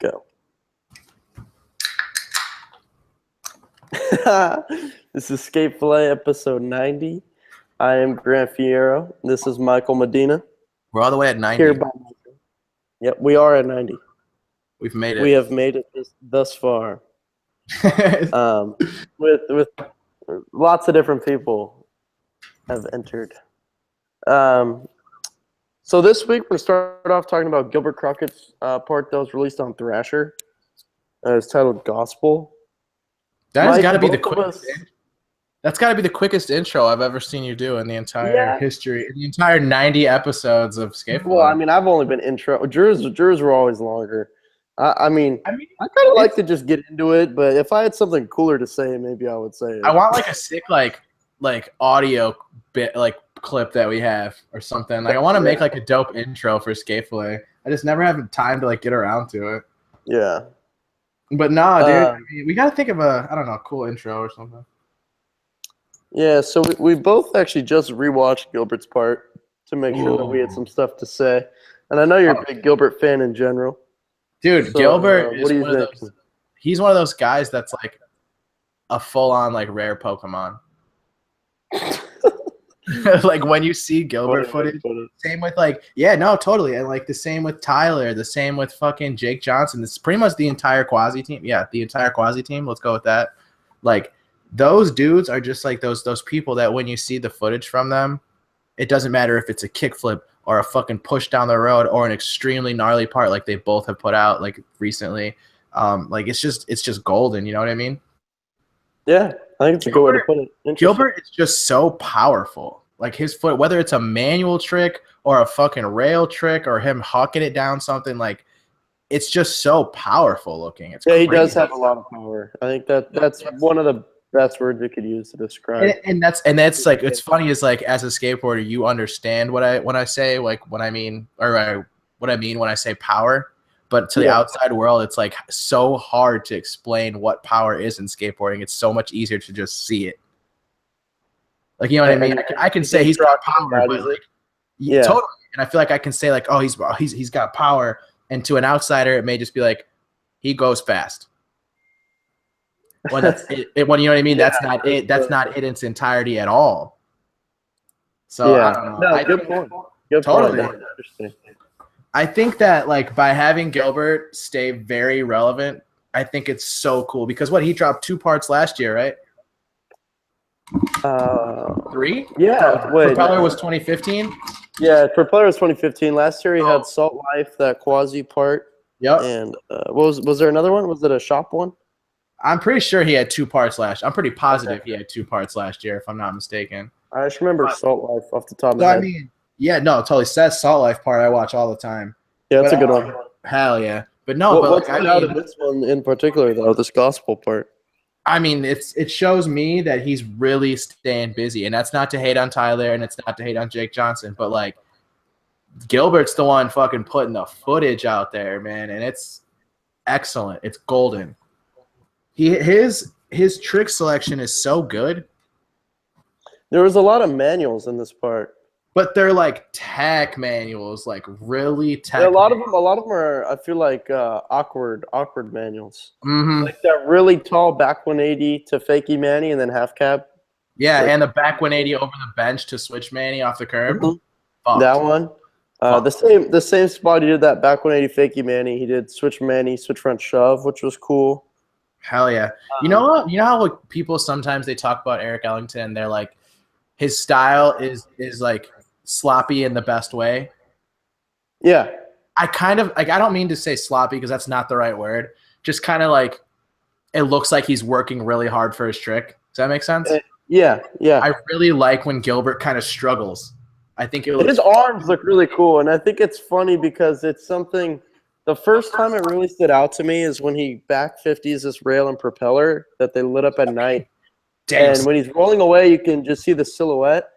Go. This is Skate Fillet, episode 90. I am Grant Fierro. This is Michael Medina. We're all the way at 90. Here by Michael. Yep, we are at 90. We've made it. We have made it thus far. With lots of different people have entered. So this week we're going to start off talking about Gilbert Crockett's part that was released on Thrasher. It's titled Gospel. That's got to be the quickest. That's got to be the quickest intro I've ever seen you do in the entire history, in the entire 90 episodes of Skate Fillet. Well, I mean, I've only been intro. Drew's were always longer. I mean, I kind of like to just get into it, but if I had something cooler to say, maybe I would say it. I want like a sick like audio bit clip that we have or something. Like I want to make like a dope intro for Skate Fillet. I just never have time to get around to it. Yeah. But nah, dude, I mean, we gotta think of a cool intro or something. Yeah, so we both actually just rewatched Gilbert's part to make sure that we had some stuff to say. And I know you're a big Gilbert fan in general. Dude, so, Gilbert is one of those. He's one of those guys that's like a full-on rare Pokemon. Like when you see Gilbert footage, same with totally, and the same with Tyler, the same with fucking Jake Johnson. It's pretty much the entire Quasi team. Yeah, the entire Quasi team. Let's go with that. Those dudes are just those people that when you see the footage from them, it doesn't matter if it's a kickflip or a fucking push down the road or an extremely gnarly part like they both have put out recently. It's just golden. You know what I mean? Yeah, I think it's a good way to put it. Gilbert is just so powerful. His foot, whether it's a manual trick or a fucking rail trick or him hawking it down something, it's just so powerful looking. It's crazy. He does have a lot of power. I think that's one of the best words we could use to describe. And that's it's funny is as a skateboarder you understand what I say what I mean when I say power. But to the outside world, it's so hard to explain what power is in skateboarding. It's so much easier to just see it. You know what I mean? I can say he's got power, but totally. And I feel I can say he's got power, and to an outsider, it may just be he goes fast. When that's it, when you know what I mean? That's not it. That's not it in its entirety at all. So I don't know. No, good point. Good totally. Point. Interesting. I think that by having Gilbert stay very relevant, I think it's so cool because he dropped 2 parts last year, right? 3? Yeah. Propeller was 2015. Yeah, Propeller was 2015. Last year he had Salt Life, that Quasi part. Yep. And was there another one? Was it a shop one? I'm pretty sure he had 2 parts last. I'm pretty positive he had 2 parts last year, if I'm not mistaken. I just remember Salt Life off the top of my head. I mean, yeah, no, totally. Says Salt Life part I watch all the time. Yeah, that's a good one. Hell yeah. But no, what's out of this one in particular though, this gospel part? I mean, it shows me that he's really staying busy, and that's not to hate on Tyler, and it's not to hate on Jake Johnson, but Gilbert's the one fucking putting the footage out there, man, and it's excellent. It's golden. His trick selection is so good. There was a lot of manuals in this part. But they're tech manuals, really tech. Yeah, a lot of them are. I feel awkward manuals. Mm-hmm. That really tall back 180 to fakie Manny and then half cab. Yeah, and the back 180 over the bench to switch Manny off the curb. Mm-hmm. That one. The same spot he did that back 180 fakie Manny. He did switch Manny, switch front shove, which was cool. Hell yeah! You know what? You know how people sometimes they talk about Eric Ellington and they're his style is sloppy in the best way. Yeah. I kind of I don't mean to say sloppy because that's not the right word. Just kind of it looks like he's working really hard for his trick. Does that make sense? Yeah. I really like when Gilbert kind of struggles. I think his arms look really cool, and I think it's funny because it's something. The first time it really stood out to me is when he back 50s this rail and propeller that they lit up at night. Damn. And when he's rolling away, you can just see the silhouette.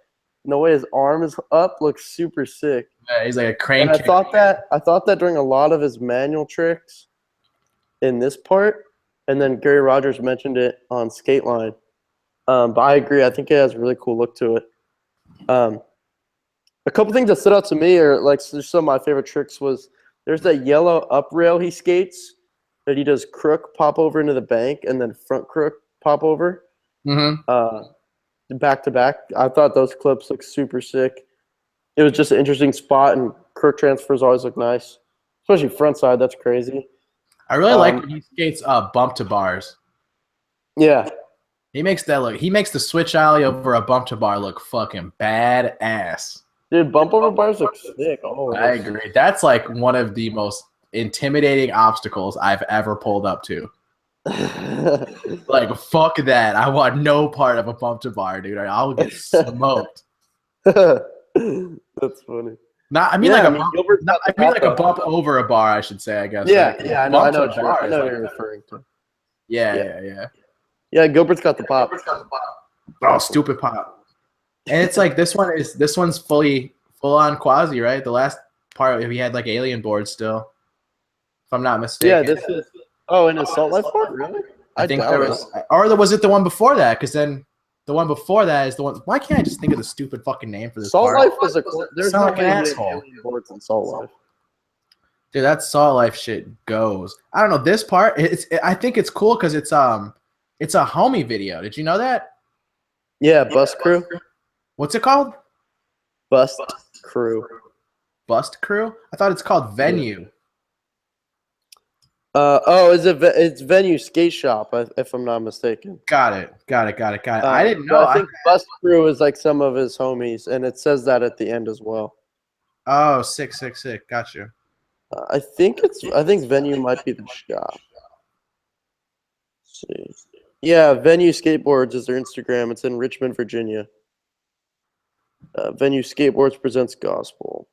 And the way his arm is up looks super sick. Yeah, he's like a crane. And I thought that during a lot of his manual tricks in this part, and then Gary Rogers mentioned it on Skate Line. But I agree. I think it has a really cool look to it. A couple things that stood out to me are some of my favorite tricks was there's that yellow up rail he skates that he does crook pop over into the bank and then front crook pop over. Back to back. I thought those clips looked super sick. It was just an interesting spot, and crook transfers always look nice, especially front side. That's crazy. I really like when he skates bump to bars. Yeah, he makes that look. He makes the switch alley over a bump to bar look fucking badass. dude, bump over bars look sick. Oh, I agree. That's like one of the most intimidating obstacles I've ever pulled up to. Like, fuck that. I want no part of a bump to bar, dude. I'll get smoked. That's funny. I mean like a bump over a bar, I should say, I guess. Yeah, like, yeah, I know what you're referring to. Yeah. Yeah, Gilbert's got the pop. Oh, stupid pop. And it's like this one's full on quasi, right? The last part we had like alien boards still. If I'm not mistaken. Yeah, this is in Assault Life part, really? I think there was, or was it the one before that? Because then the one before that is the one. Why can't I just think of the stupid fucking name for this? Salt part? Life was there's no an asshole. Boards in Salt Life. Dude, that Salt Life shit goes. I don't know this part. I think it's cool because it's a homie video. Did you know that? Yeah, Bust Crew. What's it called? Bust Crew. Bust Crew. I thought it's called Venue. It's Venue Skate Shop, if I'm not mistaken. Got it. I didn't know. I think Bust Crew is like some of his homies, and it says that at the end as well. Oh, sick. Got you. I think Venue might be the shop. Let's see. Yeah, Venue Skateboards is their Instagram. It's in Richmond, Virginia. Venue Skateboards presents Gospel.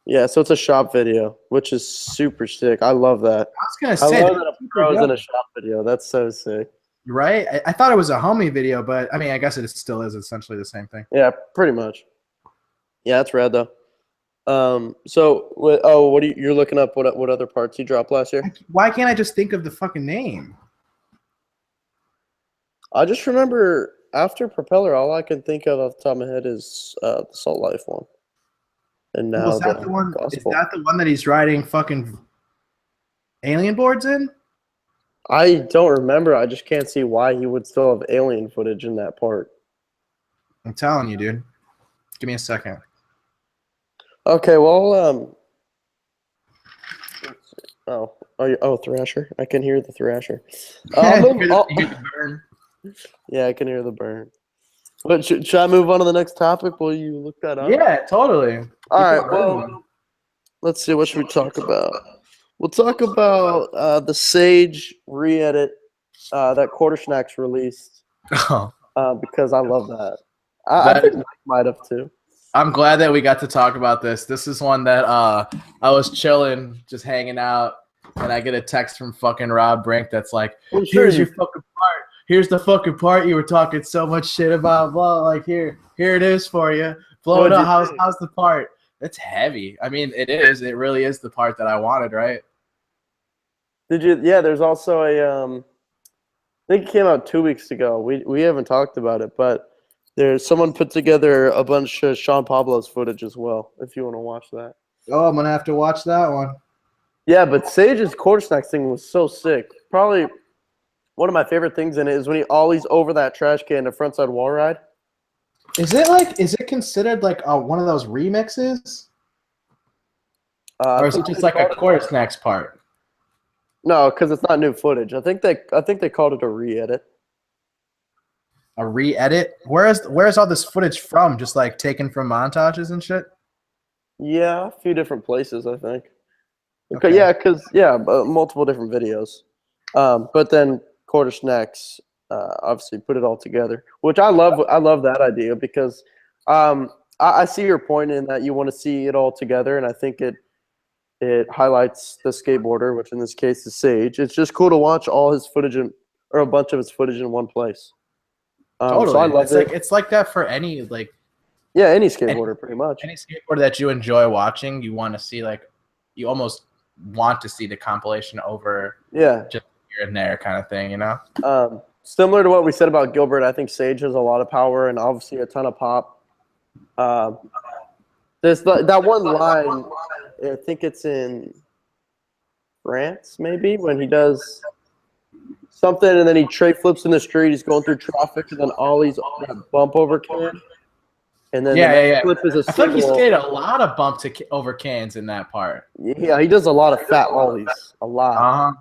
Yeah, so it's a shop video, which is super sick. I love that. I was gonna say, I love that a pro is in a shop video. That's so sick. Right? I thought it was a homie video, but I mean, I guess it still is essentially the same thing. Yeah, pretty much. Yeah, that's rad though. So you're looking up what other parts he dropped last year? Why can't I just think of the fucking name? I just remember after Propeller, all I can think of off the top of my head is the Salt Life one. And now is that the one? Gospel. Is that the one that he's riding fucking alien boards in? I don't remember. I just can't see why he would still have alien footage in that part. I'm telling you, dude. Give me a second. Okay, well, Thrasher. I can hear the Thrasher. The burn. Yeah, I can hear the burn. But should I move on to the next topic? Will you look that up? Yeah, totally. All right, well, let's see. What should we talk about? We'll talk about the Sage re-edit that Quarter Snacks released because I love that. I think Mike might have too. I'm glad that we got to talk about this. This is one that I was chilling, just hanging out, and I get a text from fucking Rob Brink that's like, here's your fucking part. Here's the fucking part you were talking so much shit about. Blah, like here it is for you. Blow it up. How's the part? It's heavy. I mean, it is. It really is the part that I wanted, right? Did you? Yeah. There's also I think it came out 2 weeks ago. We haven't talked about it, but there's someone put together a bunch of Sean Pablo's footage as well. If you want to watch that. Oh, I'm gonna have to watch that one. Yeah, but Sage's Quarter Snacks thing was so sick. Probably one of my favorite things in it is when he ollies over that trash can to frontside wall ride. Is it considered like one of those remixes? Or is it just like a Quarter Snacks part? No, because it's not new footage. I think they called it a re-edit. A re-edit? Where's all this footage from? Just like taken from montages and shit? Yeah, a few different places, I think. Okay. Yeah, multiple different videos. But then Quarter Snacks obviously put it all together, which I love. I love that idea because I see your point in that you want to see it all together, and I think it highlights the skateboarder, which in this case is Sage. It's just cool to watch all his footage or a bunch of his footage in one place. Totally. So I love it. It's like that for any any skateboarder pretty much. Any skateboarder that you enjoy watching, you want to see you almost want to see the compilation over. Yeah. Just here and there kind of thing, you know? Similar to what we said about Gilbert, I think Sage has a lot of power and obviously a ton of pop. There's that one line, I think it's in France, maybe, when he does something and then he tray flips in the street. He's going through traffic and then ollies that bump over can. And then the next flip is a I feel like he single. skated a lot of bump over cans in that part. Yeah, he does a lot of fat ollies, a lot.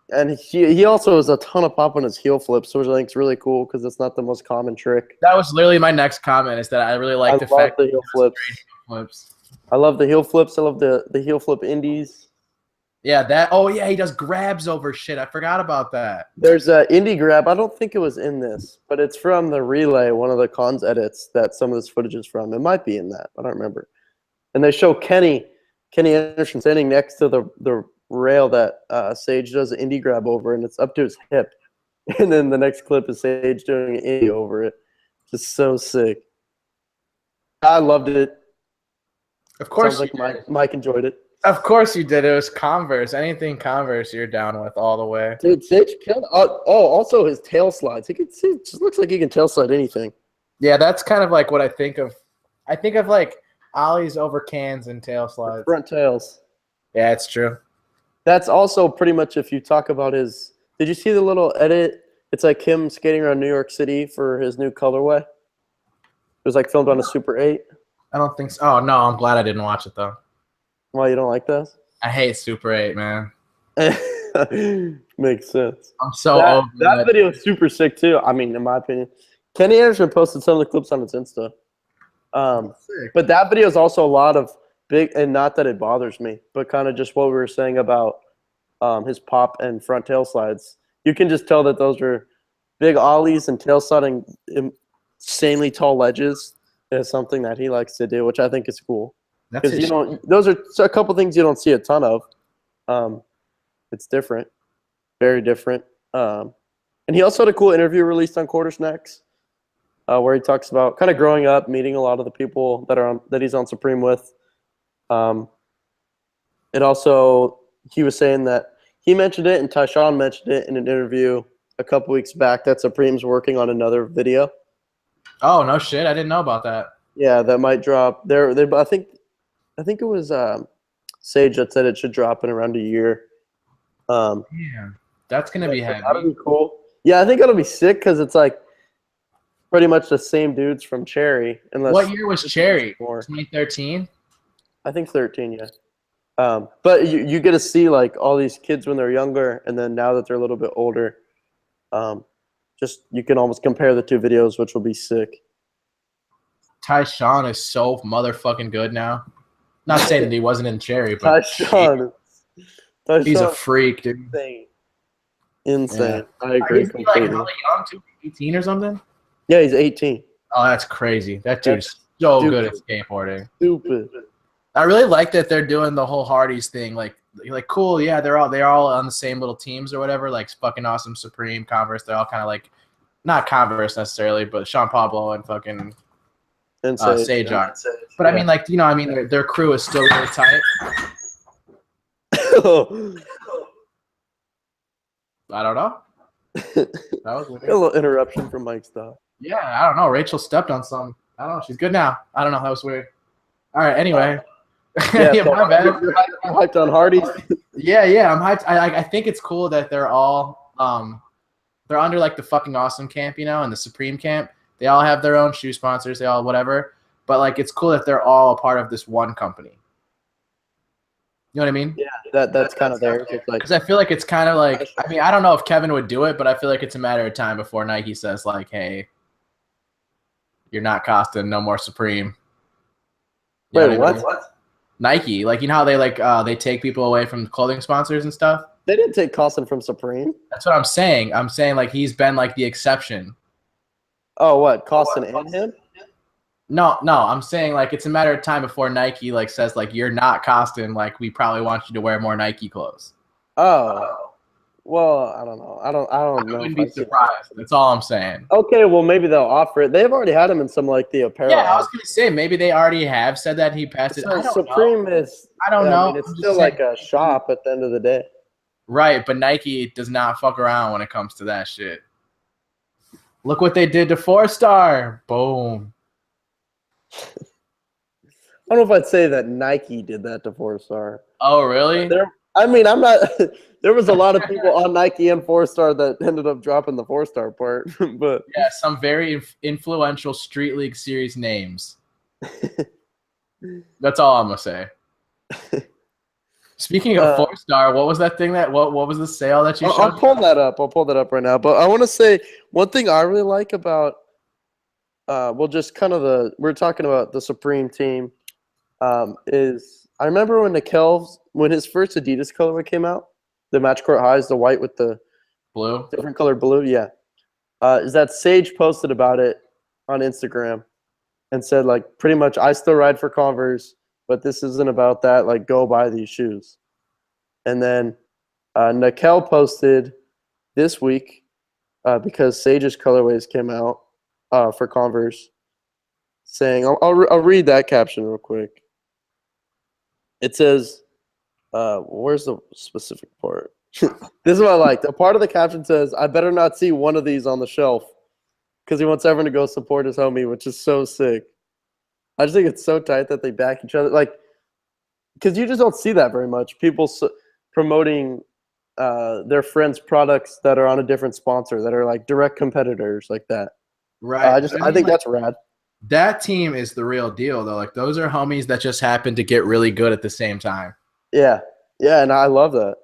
And he also has a ton of pop on his heel flips, which I think is really cool because it's not the most common trick. That was literally my next comment. Is that I really like the fact the heel flips. I love the heel flips. I love the heel flip indies. Yeah, oh yeah, he does grabs over shit. I forgot about that. There's an indie grab. I don't think it was in this, but it's from the relay, one of the cons edits that some of this footage is from. It might be in that. I don't remember. And they show Kenny Anderson standing next to the rail that Sage does an indie grab over, and it's up to his hip. And then the next clip is Sage doing an indie over it. Just so sick. I loved it. Of course, sounds like Mike enjoyed it. Of course you did. It was Converse. Anything Converse, you're down with all the way. Dude, Sage killed. Also his tail slides. It just looks like he can tail slide anything. Yeah, that's kind of like what I think of. I think of like ollies over cans and tail slides. Front tails. Yeah, it's true. That's also pretty much if you talk about his. Did you see the little edit? It's like him skating around New York City for his new colorway. It was like filmed on a Super 8. I don't think so. Oh no, I'm glad I didn't watch it though. Why you don't like this? I hate Super 8, man. Makes sense. I'm so over that video is super sick too. I mean, in my opinion, Kenny Anderson posted some of the clips on his Insta. But that video is also a lot of big, and not that it bothers me, but kind of just what we were saying about his pop and front tail slides. You can just tell that those are big ollies and tail sliding insanely tall ledges is something that he likes to do, which I think is cool. Because those are a couple things you don't see a ton of. It's different, very different. And he also had a cool interview released on Quarter Snacks, where he talks about kind of growing up, meeting a lot of the people that he's on Supreme with. It also, he was saying that he mentioned it and Tyshawn mentioned it in an interview a couple weeks back that Supreme's working on another video. Oh no shit! I didn't know about that. Yeah, that might drop. I think it was Sage that said it should drop in around a year. Yeah, that's gonna be heavy. That'll be cool. Yeah, I think it'll be sick because it's like pretty much the same dudes from Cherry. What year was Cherry? 2013. I think 13. Yeah. But you get to see like all these kids when they're younger, and then now that they're a little bit older, just you can almost compare the two videos, which will be sick. Tyshawn is so motherfucking good now. Not saying that he wasn't in Cherry, but Tyshawn, he's a freak, dude. Insane. Yeah. I agree completely. Like really young, too, 18 or something. Yeah, he's 18. Oh, that's crazy. That dude's so good at skateboarding. Stupid. I really like that they're doing the whole Hardys thing. Like cool. Yeah, they're all on the same little teams or whatever. Like fucking awesome, Supreme, Converse. They're all kind of like not Converse necessarily, but Sean Pablo and fucking Sage are. But I mean, like their crew is still really tight. I don't know. That was weird. A little interruption from Mike's stuff. Yeah, I don't know. Rachel stepped on some. I don't know. She's good now. I don't know. That was weird. All right. Anyway. Yeah, my bad. You're hyped on Hardys. Yeah. I'm hyped. I think it's cool that they're all they're under like the fucking awesome camp, and the Supreme camp. They all have their own shoe sponsors. They all whatever. But like, it's cool that they're all a part of this one company. You know what I mean? Yeah, that's kind of there. Because I feel like it's kind of like, I mean, I don't know if Kevin would do it, but I feel like it's a matter of time before Nike says like, hey, you're not costing no more Supreme. Wait, what? Nike, like, how they they take people away from clothing sponsors and stuff. They didn't take Costin from Supreme. That's what I'm saying. I'm saying like he's been like the exception. Oh, what? Costin and him? No. I'm saying like it's a matter of time before Nike like says like you're not Costin. Like we probably want you to wear more Nike clothes. Oh. Well, I don't know. I don't know. I wouldn't be surprised. That's all I'm saying. Okay, well maybe they'll offer it. They've already had him in some like the apparel. Yeah, I was gonna say maybe they already have said that he passed it. Supreme is. I don't know. I mean, it's still like a shop at the end of the day. Right, but Nike does not fuck around when it comes to that shit. Look what they did to 4-Star. Boom. I don't know if I'd say that Nike did that to 4-Star. Oh, really? I mean, I'm not. There was a lot of people on Nike and 4-star that ended up dropping the 4-star part, but Yeah, some very influential Street League Series names. That's all I'm gonna say. Speaking of 4-star, what was that thing what was the sale that you showed? I'll pull that up. I'll pull that up right now. But I want to say one thing I really like about, just kind of we're talking about the Supreme team, is I remember when his first Adidas colorway came out, the Match Court Highs, the white with the Blue, different colored blue, yeah. Is that Sage posted about it on Instagram and said, like, pretty much, I still ride for Converse, but this isn't about that. Like, go buy these shoes. And then Nikel posted this week, because Sage's colorways came out for Converse, saying, I'll read that caption real quick. It says, where's the specific part? This is what I like. The part of the caption says, I better not see one of these on the shelf, because he wants everyone to go support his homie, which is so sick. I just think it's so tight that they back each other. Like, because you just don't see that very much. People promoting their friends' products that are on a different sponsor, that are like direct competitors like that. right? I think that's rad. That team is the real deal, though. Like, those are homies that just happen to get really good at the same time. Yeah, and I love that.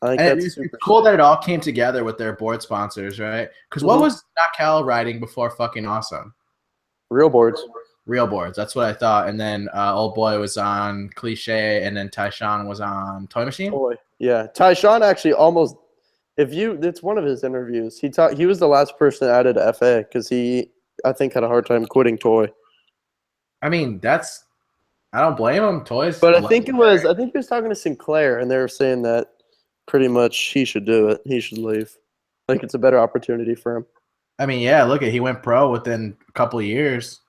I think And that's it's super cool sick. that it all came together with their board sponsors, right? Because what was Nakel riding before fucking Awesome? Real boards. Real boards. That's what I thought. And then old boy was on Cliche, and then Tyshawn was on Toy Machine. Toy. Yeah, Tyshawn actually almost. It's one of his interviews. He was the last person added to FA because I think, had a hard time quitting Toy. I mean, I don't blame him. Toys. But I think he was talking to Sinclair, and they were saying that pretty much he should do it. He should leave. Like, it's a better opportunity for him. I mean, yeah. Look, he went pro within a couple of years.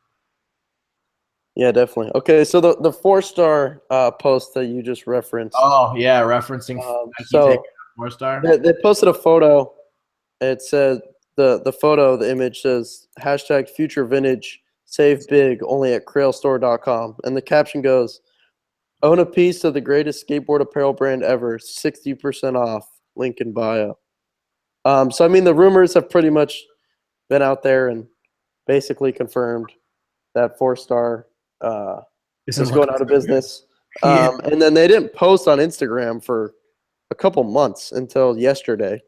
Yeah, definitely. Okay, so the 4-star post that you just referenced. Oh yeah, referencing so 4-star. they posted a photo. It said the image says #future vintage save big only at crailstore.com, and the caption goes, own a piece of the greatest skateboard apparel brand ever, 60% off. Link in bio. So I mean, the rumors have pretty much been out there and basically confirmed that 4-star is going out of business. Yeah. And then they didn't post on Instagram for a couple months until yesterday.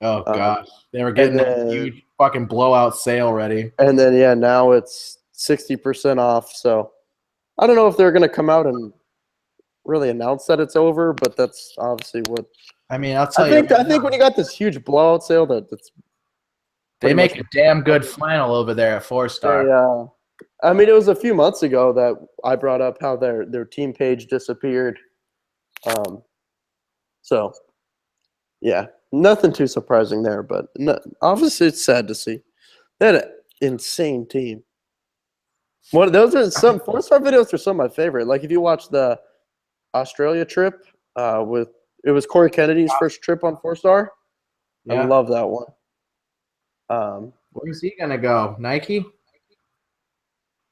Oh gosh, they were getting a huge fucking blowout sale ready. And then now it's 60% off. So I don't know if they're going to come out and really announce that it's over, but that's obviously what. I mean, I'll tell you. I think when you got this huge blowout sale, they make a damn good flannel over there at 4-star. I mean, it was a few months ago that I brought up how their team page disappeared. So, yeah, nothing too surprising there, but obviously it's sad to see. They had an insane team. Those are some 4-star videos are some of my favorite. Like, if you watch the Australia trip it was Corey Kennedy's first trip on 4-star. Yeah. I love that one. Where's he gonna go? Nike?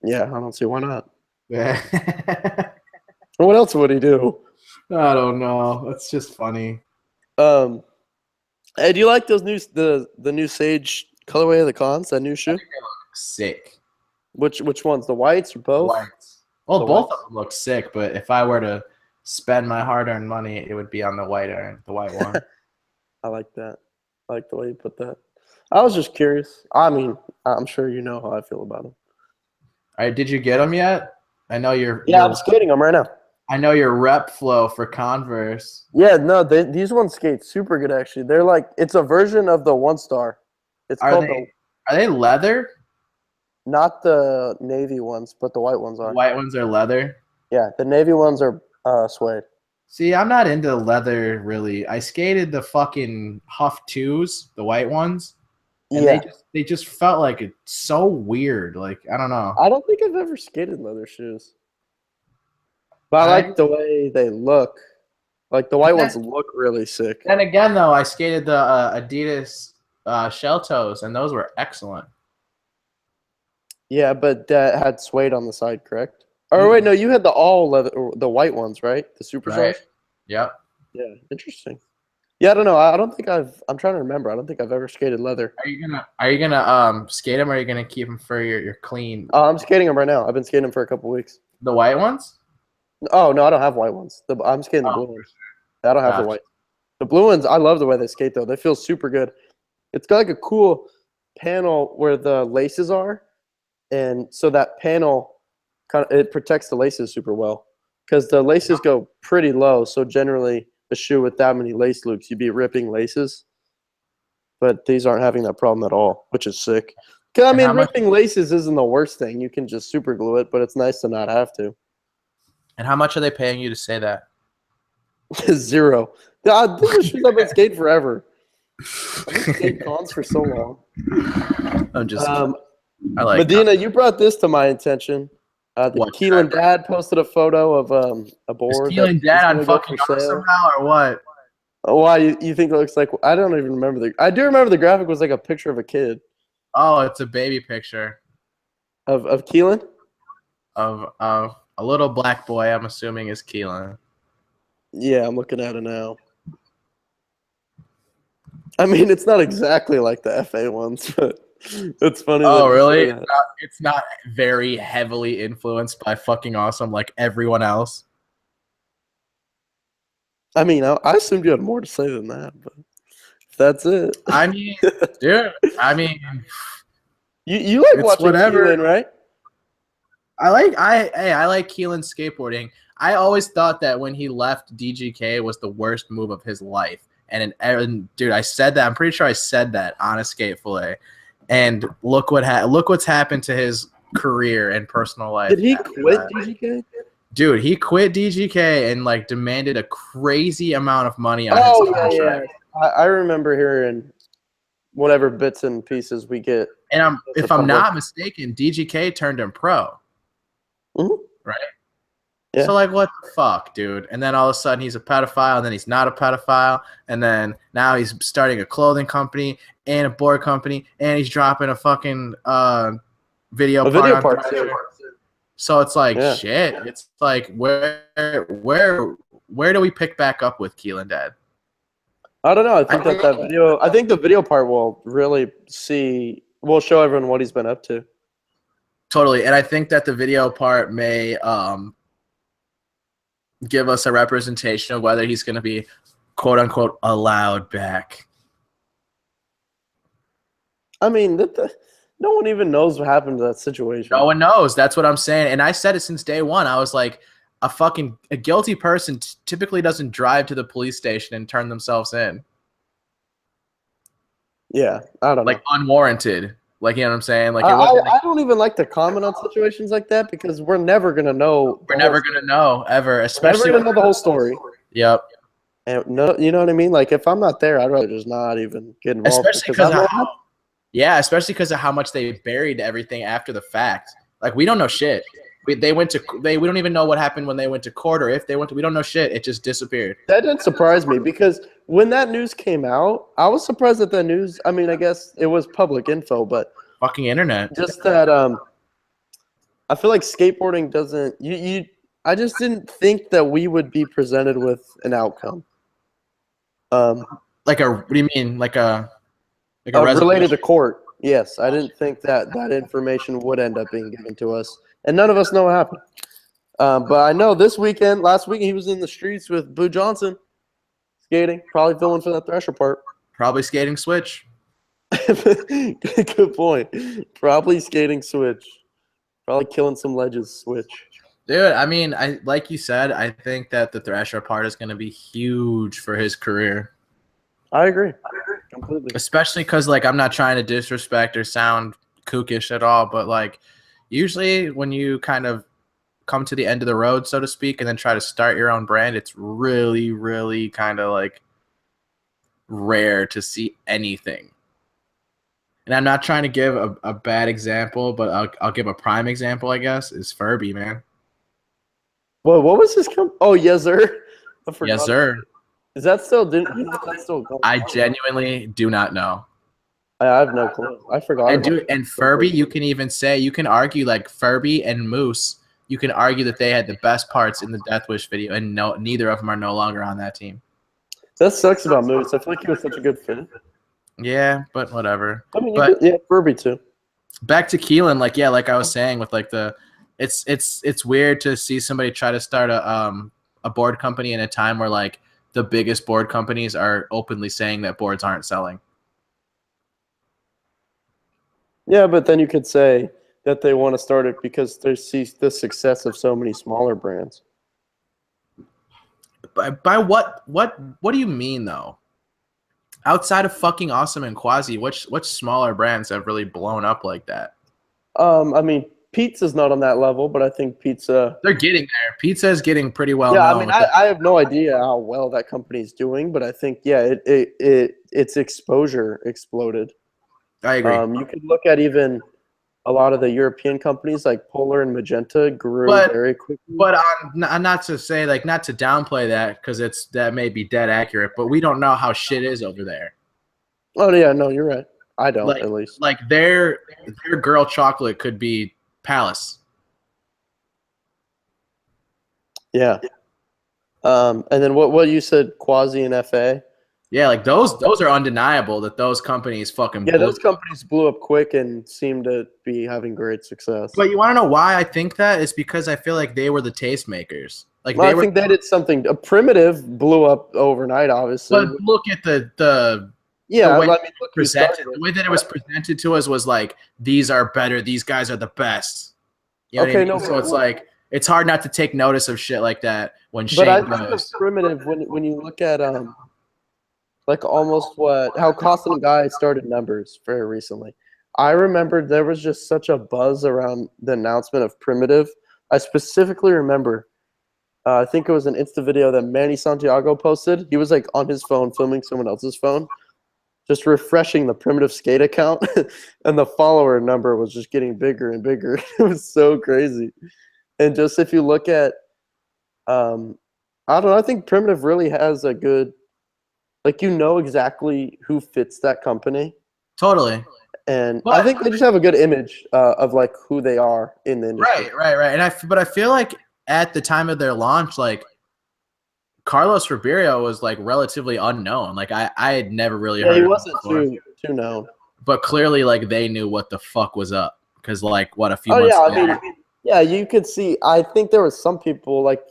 Yeah, I don't see why not. Yeah. What else would he do? I don't know. That's just funny. Hey, do you like those the new Sage colorway of the Cons? That new shoe? Sick. Which ones? The whites or both? Whites. Well, The both whites. of them look sick, but if I were to spend my hard-earned money, it would be on the white one. I like that. I like the way you put that. I was just curious. I mean, I'm sure you know how I feel about them. All right, did you get them yet? I know you're. Yeah, I'm skating them right now. I know your rep flow for Converse. Yeah, no, these ones skate super good actually. They're like, it's a version of the 1-star. It's Are called they leather? not the navy ones, but the white ones are. The white ones are leather. Yeah, the navy ones are suede. See, I'm not into leather really. I skated the fucking Huff 2s, the white ones. And they just felt like it's so weird. Like, I don't know. I don't think I've ever skated leather shoes. But I like the way they look. Like, the white ones look really sick. Then again, though, I skated the Adidas shell toes, and those were excellent. Yeah, but that had suede on the side, correct? Or wait, no, you had the all leather, the white ones, right? The superstars. Right. Yep. Yeah, interesting. Yeah, I don't know. I don't think I'm trying to remember. I don't think I've ever skated leather. Are you gonna skate them, or are you gonna keep them for your clean? I'm skating them right now. I've been skating them for a couple weeks. The white ones? Oh no, I don't have white ones. I'm skating the blue ones. I don't have the white. The blue ones, I love the way they skate though. They feel super good. It's got like a cool panel where the laces are, and so that panel it protects the laces super well because the laces go pretty low. So generally, a shoe with that many lace loops, you'd be ripping laces. But these aren't having that problem at all, which is sick. I mean, ripping laces isn't the worst thing. You can just super glue it, but it's nice to not have to. And how much are they paying you to say that? 0. God, these are shoes I've been skating forever. I've been skating cons for so long. I'm just. I like. Medina, you brought this to my attention. The Keelan dad posted a photo of a board. Is Keelan dad on fucking somehow or what? Why you think it looks like? I don't even remember I do remember the graphic was like a picture of a kid. Oh, it's a baby picture. Of Keelan? Of a little black boy, I'm assuming is Keelan. Yeah, I'm looking at it now. I mean, it's not exactly like the FA ones, but it's funny. Oh, really? It's not very heavily influenced by fucking awesome like everyone else. I mean, I assumed you had more to say than that, but if that's it. I mean, dude. I mean, you like watching Keelan, right? I like Keelan skateboarding. I always thought that when he left DGK was the worst move of his life. And dude, I said that. I'm pretty sure I said that on a skate fillet. And look what's happened to his career and personal life. Did he quit DGK? Dude, he quit DGK and like demanded a crazy amount of money on his contract. Yeah. I remember hearing whatever bits and pieces we get. And if I'm not mistaken, DGK turned him pro. Mm-hmm. Right? Yeah. So like what the fuck, dude? And then all of a sudden he's a pedophile, and then he's not a pedophile, and then now he's starting a clothing company and a board company, and he's dropping a fucking video part. So it's like shit. It's like where do we pick back up with Keelan Dad? I don't know. I think that video. I think the video part will really will show everyone what he's been up to. Totally, and I think that the video part may give us a representation of whether he's going to be quote unquote allowed back. I mean, no one even knows what happened to that situation. No one knows. That's what I'm saying. And I said it since day one. I was like, a guilty person typically doesn't drive to the police station and turn themselves in. Yeah, I don't know. Like unwarranted. Like, you know what I'm saying? Like, I don't even like to comment on situations like that because we're never going to know. We're never going to know ever, especially never going to know the whole story. Yep. And no, you know what I mean? Like, if I'm not there, I'd rather just not even get involved. Especially because of how much they buried everything after the fact. Like, we don't know shit. We don't even know what happened when they went to court, or if they went to. We don't know shit. It just disappeared. That didn't surprise me because when that news came out, I was surprised at the news. I mean, I guess it was public info, but fucking internet. Just that I feel like skateboarding doesn't. I just didn't think that we would be presented with an outcome. Like a. What do you mean? Like a related to court. Yes, I didn't think that information would end up being given to us. And none of us know what happened. But I know last week, he was in the streets with Boo Johnson, skating, probably filling for that Thrasher part. Probably skating switch. Good point. Probably skating switch. Probably killing some ledges switch. Dude, I mean, like you said, I think that the Thrasher part is going to be huge for his career. I agree completely. Especially because, like, I'm not trying to disrespect or sound kookish at all, but, like, usually when you kind of come to the end of the road, so to speak, and then try to start your own brand, it's really, really kind of, like, rare to see anything. And I'm not trying to give a bad example, but I'll give a prime example, I guess, is Furby, man. Well, what was his company? Oh, Yes Sir. I forgot. Yes Sir. Is that still? That's still going? I genuinely do not know. I have no clue. I forgot. And Furby, you can argue like Furby and Moose. You can argue that they had the best parts in the Death Wish video, and neither of them are no longer on that team. That sucks about Moose. I feel like he was such a good fit. Yeah, but whatever. I mean, But yeah, Furby too. back to Keelan, like yeah, like I was saying with like it's weird to see somebody try to start a board company in a time where like the biggest board companies are openly saying that boards aren't selling. Yeah, but then you could say that they want to start it because they see the success of so many smaller brands. By what do you mean though? Outside of fucking Awesome and Quasi, which smaller brands have really blown up like that? I mean, pizza's not on that level, but I think pizza. They're getting there. Pizza is getting pretty well Yeah, I known. mean, I have no idea how well that company's doing, but I think its exposure exploded. I agree. You could look at even a lot of the European companies like Polar and Magenta grew very quickly. But not to say like not to downplay that because that may be dead accurate, but we don't know how shit is over there. Oh yeah, no, you're right. I don't like, at least. Like their girl chocolate could be Palace. Yeah. And then what you said, Quasi and FA. Yeah, like those are undeniable that those companies fucking. Yeah, those companies blew up quick and seem to be having great success. But you want to know why I think that? It's because I feel like they were the tastemakers. Like I think they did something. A Primitive blew up overnight, obviously. But look at the way the way that it was presented to us was like these are better. These guys are the best. You know what I mean? So it's like it's hard not to take notice of shit like that when Shane goes. But I think it's Primitive when you look at like almost how Costin and Guy started Numbers very recently. I remember there was just such a buzz around the announcement of Primitive. I specifically remember, I think it was an Insta video that Manny Santiago posted. He was like on his phone filming someone else's phone, just refreshing the Primitive Skate account, and the follower number was just getting bigger and bigger. It was so crazy. And just if you look at, I don't know, I think Primitive really has a good, like, you know exactly who fits that company. Totally. And I think they just have a good image of like who they are in the industry. Right. And I feel like at the time of their launch, like Carlos Ribeiro was like relatively unknown. Like I had never really heard. He wasn't too known. But clearly, like they knew what the fuck was up because like what a few. Yeah, you could see. I think there was some people like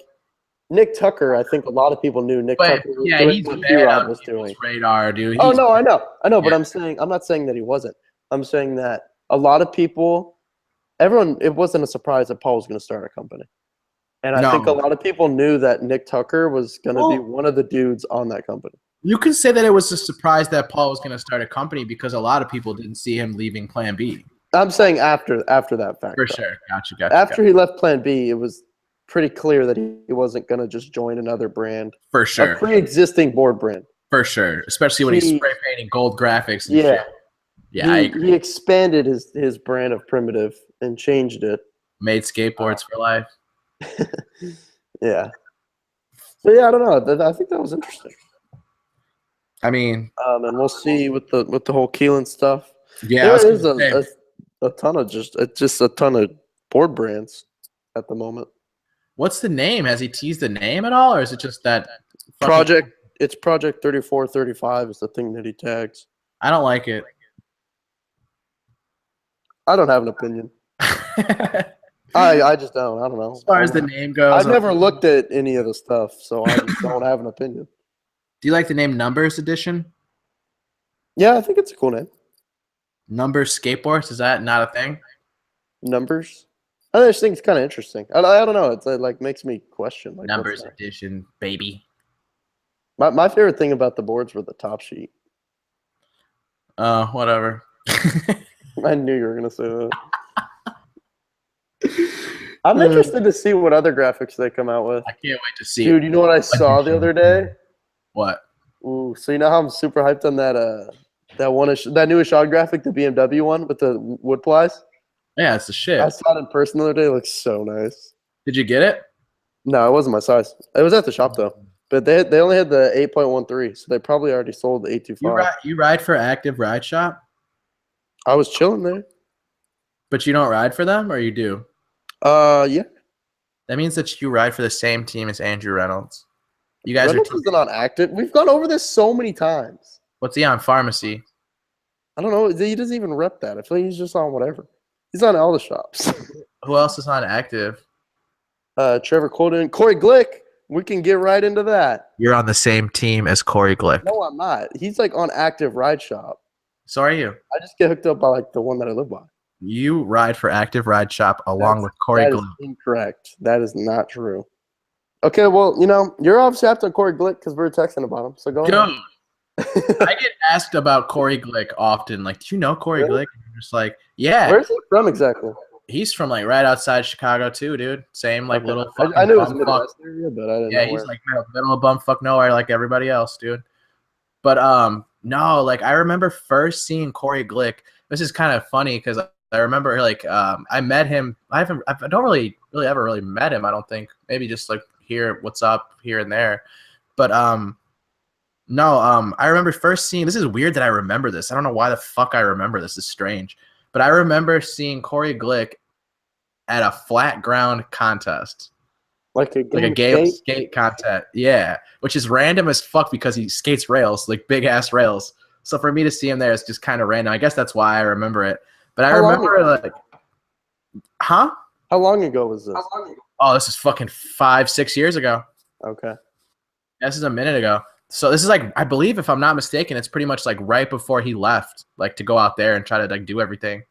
Nick Tucker. I think a lot of people knew Nick Tucker. Yeah, he's what P-Rod was doing. Radar, dude. Oh no, I know. But I'm not saying that he wasn't. I'm saying that a lot of people, it wasn't a surprise that Paul was going to start a company. And I think a lot of people knew that Nick Tucker was going to be one of the dudes on that company. You can say that it was a surprise that Paul was going to start a company because a lot of people didn't see him leaving Plan B. I'm saying after that fact. For sure. Gotcha. After he left Plan B, it was pretty clear that he wasn't going to just join another brand. For sure. A pre-existing board brand. For sure. Especially when he's spray painting gold graphics and shit. Yeah, he expanded his brand of Primitive and changed it. Made skateboards for life. Yeah. So yeah, I don't know. I think that was interesting. I mean, and we'll see with the whole Keelan stuff. Yeah, there is a ton of just a ton of board brands at the moment. What's the name? Has he teased the name at all, or is it just that project? It's Project 3435 is the thing that he tags. I don't like it. I don't have an opinion. I just don't. I don't know. As far as the name goes, I've never looked at any of the stuff, so I just don't have an opinion. Do you like the name Numbers Edition? Yeah, I think it's a cool name. Numbers Skateboards, is that not a thing? Numbers? I just think it's kind of interesting. I don't know. It like makes me question. Like, Numbers Edition, baby. My favorite thing about the boards were the top sheet. Whatever. I knew you were going to say that. I'm interested to see what other graphics they come out with. I can't wait to see. Dude, you know what I saw the other day? What? Ooh, so you know how I'm super hyped on that newest odd graphic, the BMW one with the wood plies? Yeah, it's the shit. I saw it in person the other day. It looks so nice. Did you get it? No, it wasn't my size. It was at the shop though. But they only had the 8.13, so they probably already sold the 825. You ride for Active Ride Shop? I was chilling there. But you don't ride for them, or you do? Yeah. That means that you ride for the same team as Andrew Reynolds. You guys Reynolds isn't on active. We've gone over this so many times. What's he on? Pharmacy. I don't know. He doesn't even rep that. I feel like he's just on whatever. He's on all the shops. Who else is on active? Trevor Colton, Corey Glick. We can get right into that. You're on the same team as Corey Glick. No, I'm not. He's like on active ride shop. So are you. I just get hooked up by like the one that I live by. You ride for Active Ride Shop along with Corey Glick. That is incorrect. That is not true. Okay, well, you're obviously after Corey Glick because we're texting about him. So go ahead. I get asked about Corey Glick often. Like, do you know Corey Glick? And I'm just like, yeah. Where's he from exactly? He's from like right outside Chicago too, dude. Same like little. I knew it was Midwest area, but I didn't know he's like middle of bumfuck nowhere, like everybody else, dude. But no, like I remember first seeing Corey Glick. This is kind of funny because I remember like I met him. I don't really ever met him. I don't think. Maybe just like hear what's up here and there. But no, I remember first seeing. This is weird that I remember this. I don't know why the fuck I remember this. It's strange. But I remember seeing Corey Glick at a flat ground contest. Like a game skate contest. Yeah. Which is random as fuck because he skates rails, like big ass rails. So for me to see him there is just kind of random. I guess that's why I remember it. But I remember like huh? How long ago was this? Oh, this is fucking 5-6 years ago. Okay. This is a minute ago. So this is like, I believe if I'm not mistaken, it's pretty much like right before he left, like to go out there and try to like do everything.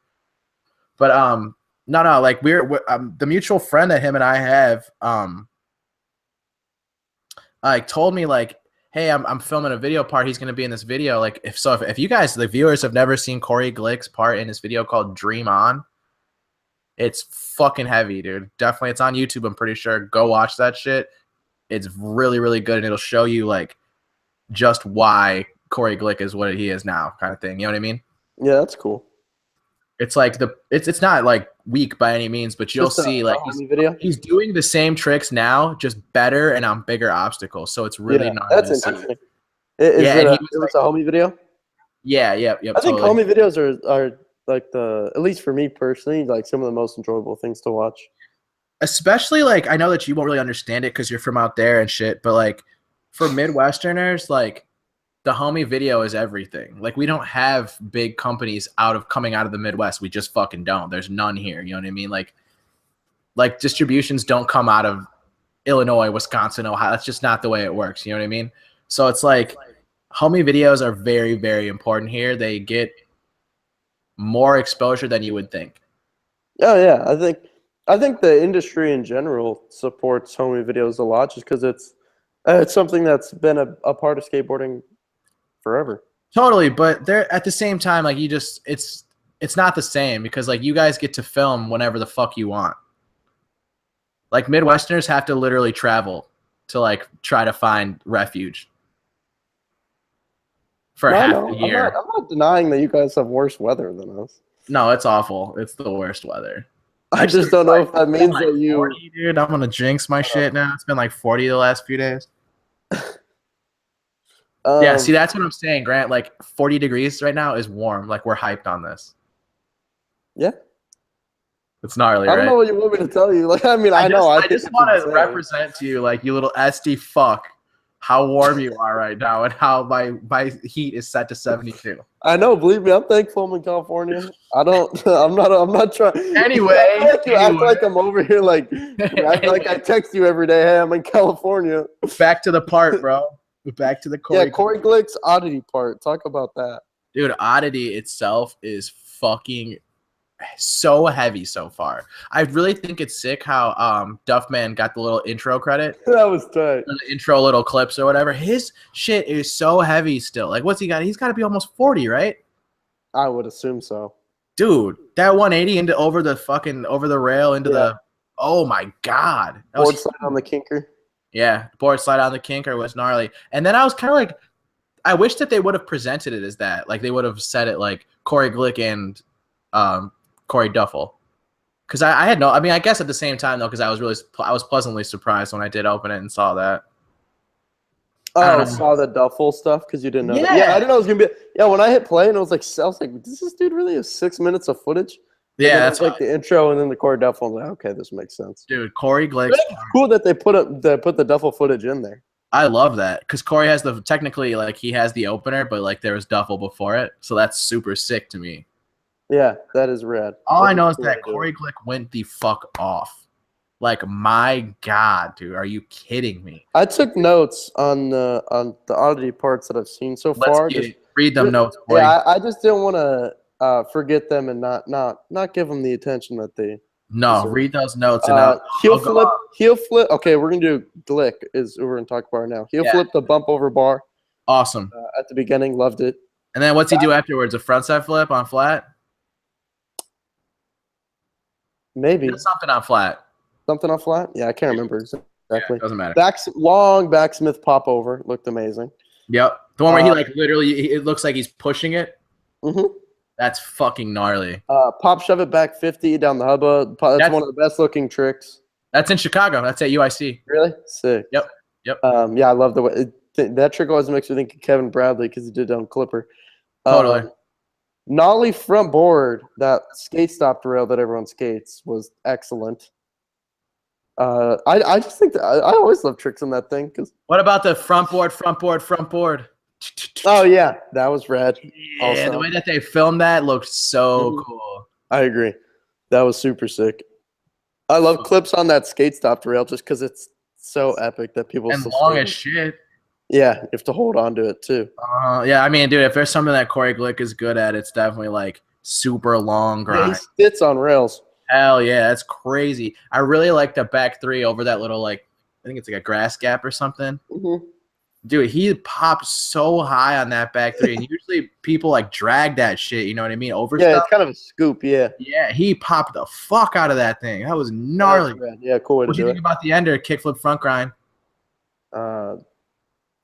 But no, like we're the mutual friend that him and I have, like told me like, hey, I'm filming a video part. He's gonna be in this video. Like if you guys, the viewers, have never seen Corey Glick's part in this video called Dream On, it's fucking heavy, dude. Definitely, it's on YouTube. I'm pretty sure. Go watch that shit. It's really, really good, and it'll show you like just why Corey Glick is what he is now, kind of thing. You know what I mean? Yeah, that's cool. It's like it's not like weak by any means, but you'll see like he's doing the same tricks now, just better and on bigger obstacles. So it's really not. That's interesting. It was a homie video. Yeah. I think homie videos are like at least for me personally, like some of the most enjoyable things to watch. Especially like I know that you won't really understand it because you're from out there and shit, but like for Midwesterners, like the homie video is everything. Like we don't have big companies coming out of the Midwest. We just fucking don't. There's none here. You know what I mean? Like distributions don't come out of Illinois, Wisconsin, Ohio. That's just not the way it works. You know what I mean? So it's like homie videos are very, very important here. They get more exposure than you would think. Oh yeah, I think the industry in general supports homie videos a lot, just because it's something that's been a part of skateboarding forever. Totally, but they're at the same time, like it's not the same because like you guys get to film whenever the fuck you want. Like Midwesterners have to literally travel to like try to find refuge for half the year. I'm not denying that you guys have worse weather than us. No, it's awful. It's the worst weather. I just don't know if that means that you. 40, dude, I'm gonna jinx my shit now. It's been like 40 the last few days. Yeah, see, that's what I'm saying, Grant. Like 40 degrees right now is warm. Like we're hyped on this. Yeah. It's gnarly, right? I don't know what you want me to tell you. Like, I mean, I know. I just want to represent to you, like, you little SD fuck, how warm you are right now and how my heat is set to 72. I know. Believe me, I'm thankful I'm in California. I'm not trying. Anyway. You act like I'm over here, like, you act like I text you every day. Hey, I'm in California. Back to the part, bro. Back to the Corey. Yeah, Corey Glick's Oddity part. Talk about that. Dude, Oddity itself is fucking so heavy so far. I really think it's sick how Duffman got the little intro credit. That was tight. The intro little clips or whatever. His shit is so heavy still. Like, what's he got? He's got to be almost 40, right? I would assume so. Dude, that 180 over the rail into the. Oh my god. Board slide on the kinker. Yeah, board slide on the kinker was gnarly. And then I was kind of like, I wish that they would have presented it as that. Like they would have said it like Corey Glick and Corey Duffel. Because I had no, I mean, I guess at the same time though, because I was pleasantly surprised when I did open it and saw that. Oh, saw the Duffel stuff because you didn't know. Yeah. Yeah, I didn't know it was gonna be. Yeah, when I hit play and I was like, does this dude really have 6 minutes of footage? Yeah, that's like the intro and then the Corey Duffel. I'm like, okay, this makes sense. Dude, Corey Glick. It's cool that they put the Duffel footage in there. I love that because Corey has technically like he has the opener, but like there was duffel before it, so that's super sick to me. Yeah, that is rad. All That's I know a is cool that way to do it. Corey Glick went the fuck off. Like my God, dude, are you kidding me? I took notes on the oddity parts that I've seen so Let's far. get Just it. Read them notes, boy. yeah, I just didn't want to forget them and not give them the attention that they No, deserve. read those notes and I'll Heel go flip, on. heel flip. Okay, we're gonna do Glick is who we're gonna talk about now. Heel Yeah. flip the bump over bar Awesome. at the beginning, loved it. And then what's he do afterwards? A frontside flip on flat? Maybe He does something on flat. something on flat. Yeah, I can't remember exactly. Yeah, doesn't matter. Long backsmith pop over looked amazing. Yep. The one where he like literally, it looks like he's pushing it. Mm-hmm. That's fucking gnarly. Pop shove it back 50 down the hubba. That's one of the best looking tricks. That's in Chicago. That's at UIC. Really? Sick. Yep. Yeah, I love the way that trick always makes me think of Kevin Bradley because he did it on Clipper. Totally. Nollie front board, that skate stop rail that everyone skates was excellent. I just think that I always love tricks on that thing because. What about the front board? Oh yeah, that was rad. Yeah, also. the way that they filmed that looked so cool. I agree. That was super sick. I love clips on that skate stop rail just because it's so epic that people And still long skate. as shit. Yeah, you have to hold on to it too. Yeah, I mean, dude, if there's something that Corey Glick is good at, it's definitely like super long grind. Yeah, he sits on rails. Hell yeah, that's crazy. I really like the back three over that little like I think it's like a grass gap or something. Mm-hmm. Dude, he pops so high on that back three, and usually people like drag that shit. You know what I mean? Over Yeah, stuff. it's kind of a scoop. Yeah. Yeah, he popped the fuck out of that thing. That was gnarly. Yeah, cool way to What do you do think about the ender kickflip front grind it. on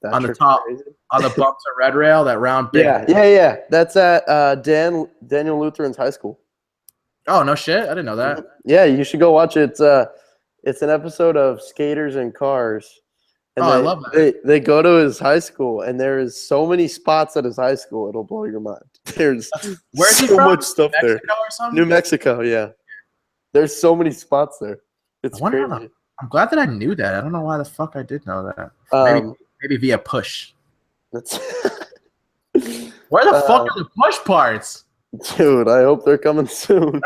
the top on the bump to red rail? That round big. Yeah. That's at Daniel Lutheran's high school. Oh no shit! I didn't know that. Yeah, you should go watch it. It's an episode of Skaters and Cars. And I love that. They go to his high school, and there is so many spots at his high school. It'll blow your mind. There's Where's so he from? much stuff Mexico there. Or something? New Mexico, yeah. There's so many spots there. It's crazy. I'm glad that I knew that. I don't know why the fuck I did know that. Maybe via push. That's Where the fuck are the push parts? Dude, I hope they're coming soon.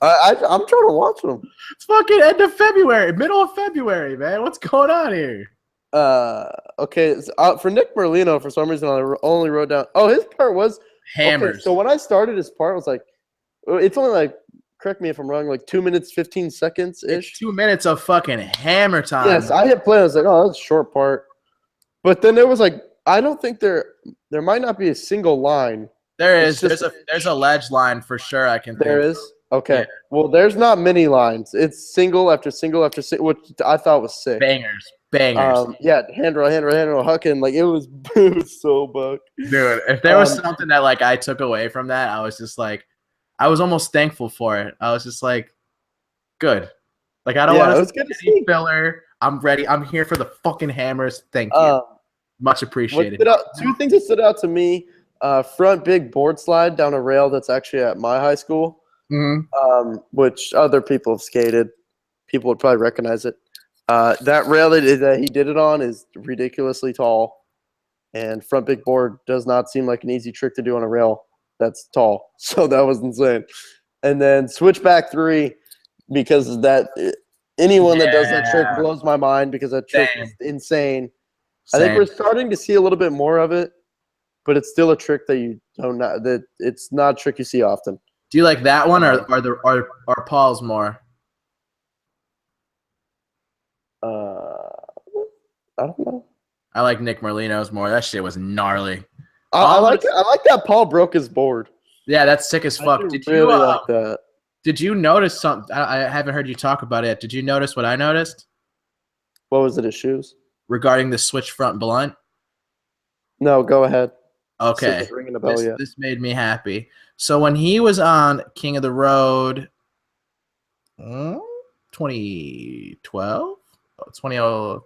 I'm trying to watch them. It's fucking end of February, middle of February, man. What's going on here? Okay. For Nick Merlino, for some reason, I only wrote down. Oh, his part was hammers. Okay, so when I started, his part was like, it's only like, correct me if I'm wrong, like 2 minutes 15 seconds ish. It's 2 minutes of fucking hammer time. Yes, I hit play. I was like, oh, that's a short part. But then there was like, I don't think there might not be a single line. There is. There's a ledge line for sure. I can. There think. is. Okay. Yeah. Yeah. Well, there's not many lines. It's single after single after single, which I thought was sick. Bangers. Yeah, handrail, hucking. Like it was so buck. Dude, if there was something that like I took away from that, I was just like, I was almost thankful for it. I was just like, good. Like I don't want to see filler. I'm ready. I'm here for the fucking hammers. Thank you. Much appreciated. Two things that stood out to me. Front big board slide down a rail that's actually at my high school, which other people have skated. People would probably recognize it. That rail that he did it on is ridiculously tall, and front big board does not seem like an easy trick to do on a rail that's tall. So that was insane. And then switchback three, because that anyone that does that trick blows my mind because that trick is insane. I think we're starting to see a little bit more of it. But it's still a trick that you don't know, that it's not a trick you see often. Do you like that one or are Paul's more? I don't know. I like Nick Merlino's more. That shit was gnarly. I like that Paul broke his board. Yeah, that's sick as fuck. Did you really like that? Did you notice something? I haven't heard you talk about it. Did you notice what I noticed? What was it? His shoes? Regarding the switch front blunt? No, go ahead. Okay, ringing a bell, this made me happy. So when he was on King of the Road, 2012, 20, I don't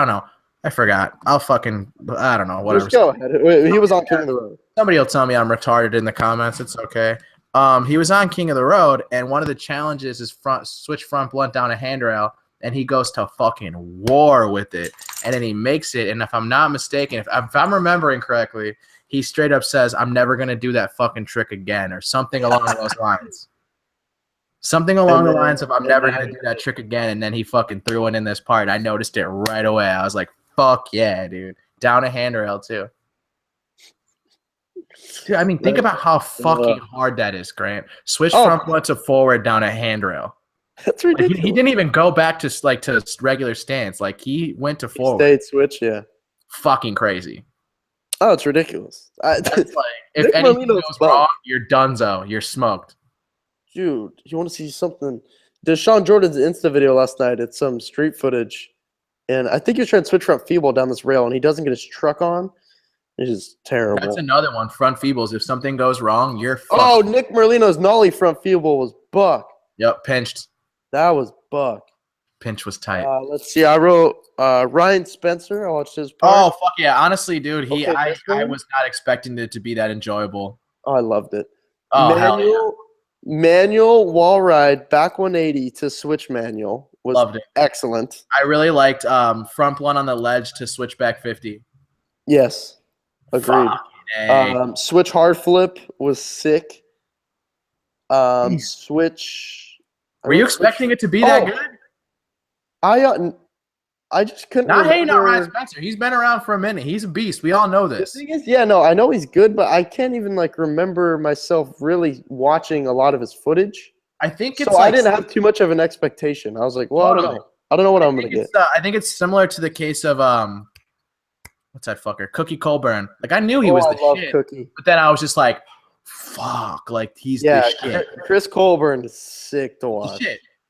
know. I forgot. I don't know. Whatever. Just go ahead. He was on King of the Road. Somebody will tell me I'm retarded in the comments. It's okay. He was on King of the Road, and one of the challenges is switch front blunt down a handrail. and he goes to fucking war with it, and then he makes it. And if I'm not mistaken, if I'm remembering correctly, he straight up says, "I'm never gonna do that fucking trick again," or something along those lines. Something along the lines of "I'm never gonna do that trick again," and then he fucking threw it in this part. And I noticed it right away. I was like, "Fuck yeah, dude!" Down a handrail too. Dude, I mean, think about how fucking hard that is, Grant. Switch from front to forward down a handrail. That's ridiculous. Like, he didn't even go back to regular stance. Like he went to forward. Stayed switch, yeah. Fucking crazy. Oh, it's ridiculous. That's like, if anything goes wrong, you're donezo. You're smoked. Dude, you want to see something? Deshaun Jordan's Insta video last night. It's some street footage. And I think he was trying to switch front feeble down this rail, and he doesn't get his truck on. It's just terrible. That's another one. Front feebles. If something goes wrong, you're fucked. Oh, Nick Merlino's nollie front feeble was buck. Yep, pinched. That was buck. Pinch was tight. Let's see. I wrote Ryan Spencer. I watched his part. Oh, fuck yeah. Honestly, dude, I was not expecting it to be that enjoyable. Oh, I loved it. Oh, manual wall ride back 180 to switch manual was loved it. Excellent. I really liked front one on the ledge to switch back 50. Yes, agreed. Switch hard flip was sick. Switch. Were you expecting it to be that good? I just couldn't. Not hating on Ryan Spencer. He's been around for a minute. He's a beast. We all know this. The thing is, yeah, no, I know he's good, but I can't even remember myself really watching a lot of his footage. I think it's so I didn't have too much of an expectation. I was like, well, totally. I don't know what I'm gonna get. I think it's similar to the case of what's that fucker? Cookie Colburn. Like I knew he was the shit, Cookie. But then I was just like, fuck, like he's the shit. Chris Colburn is sick to watch.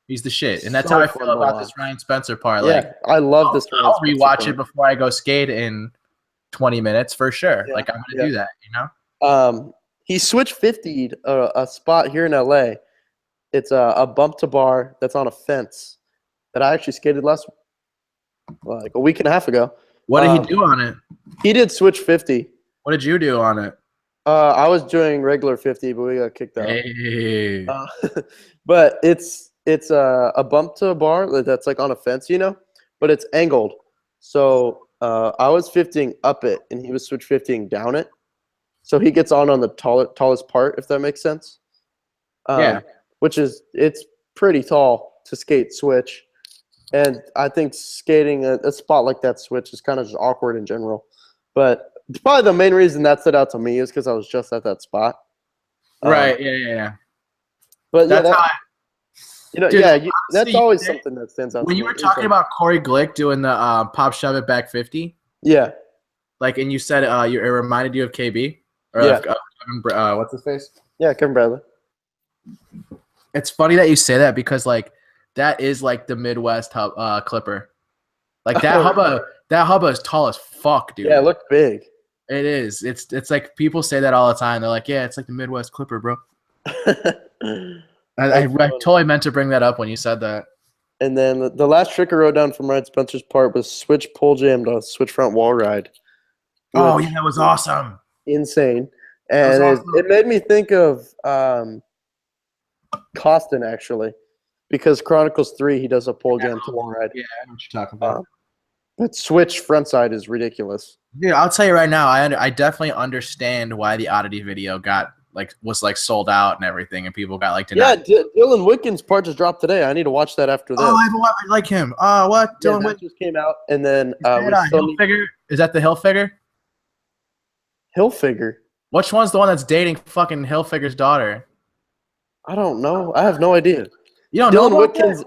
He's the shit, and that's how I feel about this Ryan Spencer part. Yeah, like, I love this. I'll rewatch it before I go skate in 20 minutes for sure. Yeah, like I'm gonna do that, you know. He switched 50'd a spot here in LA. It's a bump to bar that's on a fence that I actually skated like a week and a half ago. What did he do on it? He did switch 50. What did you do on it? I was doing regular 50, but we got kicked out. Hey. But it's a bump to a bar that's like on a fence, you know, but it's angled. So I was 50ing up it, and he was switch 50ing down it. So he gets on the tallest part, if that makes sense. Yeah. Which is, it's pretty tall to skate switch. And I think skating a spot like that switch is kind of just awkward in general. But probably the main reason that stood out to me is because I was just at that spot. Right, yeah. But that's how dude, that's always something that stands out. When you were talking about Corey Glick doing the pop shove it back 50, yeah, like, and you said it reminded you of KB or what's his face? Yeah, Kevin Bradley. It's funny that you say that because like that is like the Midwest clipper. Like that hubba is tall as fuck, dude. Yeah, it looked big. It is. It's like people say that all the time. They're like, yeah, it's like the Midwest clipper, bro. I totally meant to bring that up when you said that. And then the last trick I wrote down from Ryan Spencer's part was switch pull jam to switch front wall ride. Oh, yeah, that was awesome. Insane. And it made me think of Costin, actually, because Chronicles 3, he does a pole jam to wall ride. Yeah, I know what you're talking about. But switch front side is ridiculous. Dude, I'll tell you right now, I definitely understand why the Oddity video was sold out and everything, and people got denied. Yeah, Dylan Wittgen's part just dropped today. I need to watch that after this. Oh, I like him. What? Dylan Wittgen just came out, and then Hilfiger? Is that the Hilfiger? Hilfiger. Which one's the one that's dating fucking Hilfiger's daughter? I don't know. I have no idea. You don't know Dylan Wittgen's?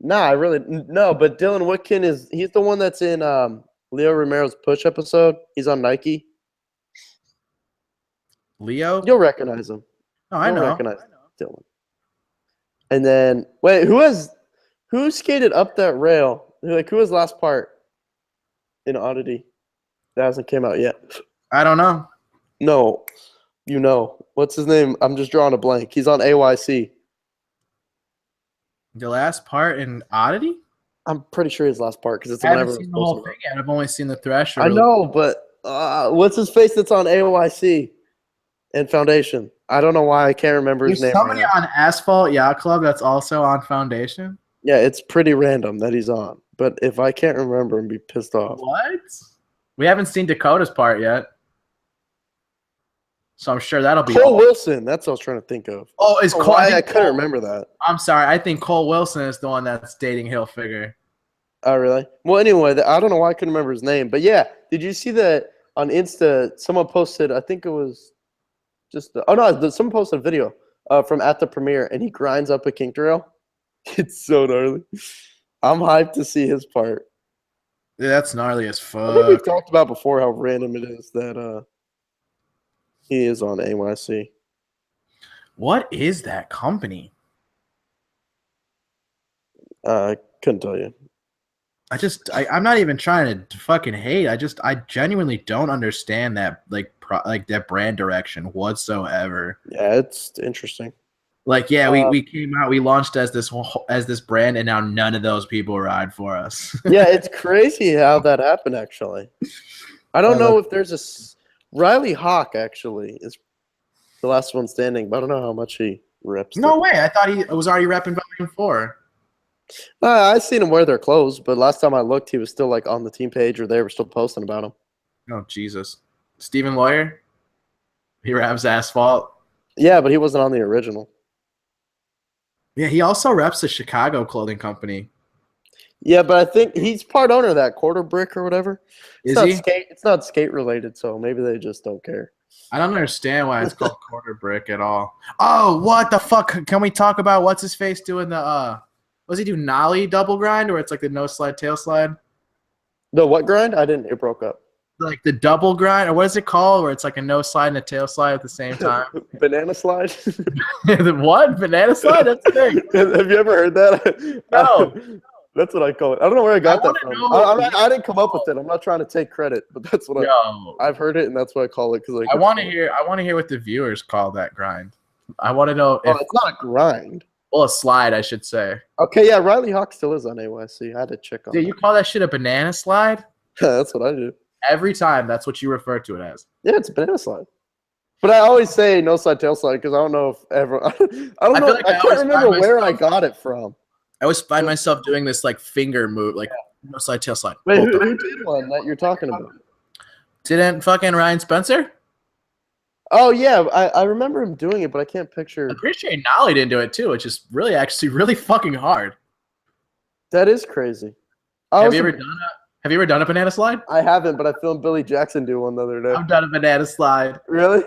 Nah, I really no. But Dylan Wittgen he's the one that's in Leo Romero's Push episode. He's on Nike. Leo? You'll recognize him. Oh, I know. Recognize Dylan. And then wait, who skated up that rail? Who was last part in Oddity? That hasn't came out yet. I don't know. No, what's his name? I'm just drawing a blank. He's on AYC. The last part in Oddity? I'm pretty sure his last part because it's. I haven't seen the whole thing yet. I've only seen the thrash. I know, but what's his face that's on AYC and Foundation? I don't know why I can't remember his name. Somebody on Asphalt Yacht Club that's also on Foundation. Yeah, it's pretty random that he's on. But if I can't remember, I'm be pissed off. What? We haven't seen Dakota's part yet. So I'm sure that'll be Cole Wilson. That's what I was trying to think of. Oh, is Cole? I couldn't remember that. I'm sorry. I think Cole Wilson is the one that's dating Hilfiger. Oh, really? Well, anyway, I don't know why I couldn't remember his name. But yeah, did you see that on Insta? Someone posted, I think it was just someone posted a video from at the premiere, and he grinds up a kink drill. It's so gnarly. I'm hyped to see his part. Yeah, that's gnarly as I fuck. think we've talked about before how random it is that he is on AYC. What is that company? I couldn't tell you. I'm not even trying to fucking hate. I genuinely don't understand that that brand direction whatsoever. Yeah, it's interesting. Like, yeah, we came out, we launched as this brand, and now none of those people ride for us. Yeah, it's crazy how that happened. Actually, I don't know if there's Riley Hawk actually is the last one standing, but I don't know how much he reps. No way! I thought he was already repping Volume 4. I seen him wear their clothes, but last time I looked, he was still like on the team page, or they were still posting about him. Oh Jesus! Stephen Lawyer, he raps Asphalt. Yeah, but he wasn't on the original. Yeah, he also reps the Chicago clothing company. Yeah, but I think he's part owner of that Quarter Brick or whatever. Is he? It's not skate related, so maybe they just don't care. I don't understand why it's called Quarter Brick at all. Oh, what the fuck? Can we talk about what's his face doing the what does he do? Nollie double grind, where it's like the no slide tail slide? The what grind? I didn't. It broke up. Like the double grind, or what is it called? Where it's like a no slide and a tail slide at the same time. Banana slide. The what? Banana slide? That's the thing. Have you ever heard that? No. That's what I call it. I don't know where I got that from. I didn't come up with it. I'm not trying to take credit, but that's what I've heard it, and that's what I call it. Because I want to hear what the viewers call that grind. I want to know if it's not a grind. Well, a slide, I should say. Okay, yeah, Riley Hawk still is on AYC. I had to check on. Dude, you call that shit a banana slide? That's what I do. Every time, that's what you refer to it as. Yeah, it's a banana slide. But I always say no slide, tail slide because I don't know if ever. I don't know. I can't remember where I got it from. I always find myself doing this like finger move, like no slide, tail slide. Wait, who did one that you're talking about? Didn't fucking Ryan Spencer? Oh yeah, I remember him doing it, but I can't picture. I'm pretty sure Nolly didn't do it too, which is really fucking hard. That is crazy. Have you ever done a banana slide? I haven't, but I filmed Billy Jackson do one the other day. I've done a banana slide. Really?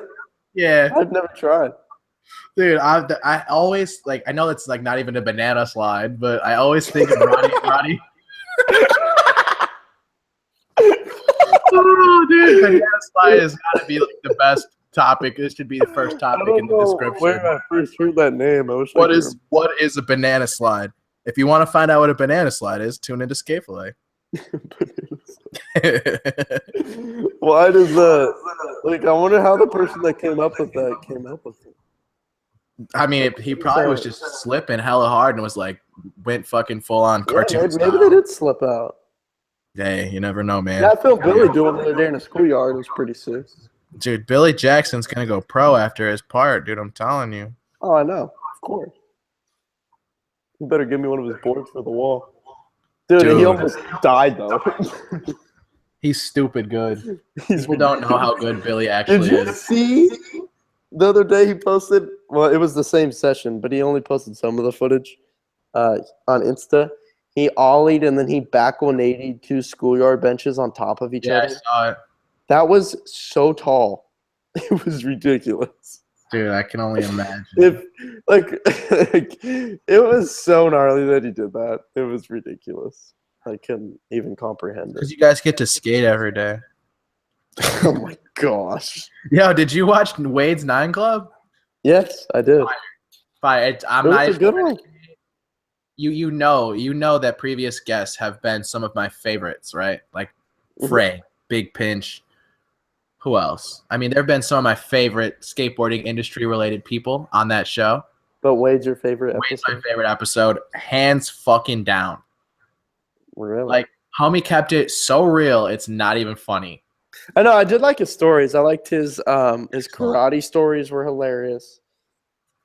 Yeah. I've never tried. Dude, I always like. I know it's like not even a banana slide, but I always think of Roddy. Oh, dude, banana slide has got to be like the best topic. This should be the first topic in the description. When I first heard that name, I was what is a banana slide? If you want to find out what a banana slide is, tune into Fillet. Why does I wonder how the person that came up with that came up with it. I mean, he probably was just slipping hella hard and was like, went fucking full on cartoon. Maybe they did slip out. Hey, you never know, man. Yeah, I felt Billy doing the other day in a schoolyard. It was pretty sick. Dude, Billy Jackson's gonna go pro after his part, dude. I'm telling you. Oh, I know. Of course. You better give me one of his boards for the wall. Dude. He almost died though. He's stupid good. People don't know how good Billy actually is. Did you see the other day he posted? Well, it was the same session, but he only posted some of the footage on Insta. He ollied and then he back 180'd 2 schoolyard benches on top of each other. Yeah, I saw it. That was so tall. It was ridiculous. Dude, I can only imagine. It was so gnarly that he did that. It was ridiculous. I couldn't even comprehend it. Because you guys get to skate every day. Oh my gosh. Yo, did you watch Wade's 9 Club? Yes, I did. Fire. I'm it not was a good one. You know that previous guests have been some of my favorites, right? Like Frey, Big Pinch. Who else? I mean, there have been some of my favorite skateboarding industry related people on that show. But Wade's your favorite episode? Wade's my favorite episode, hands fucking down. Really? Like, homie kept it so real, it's not even funny. I know. I did like his stories. I liked his karate stories were hilarious.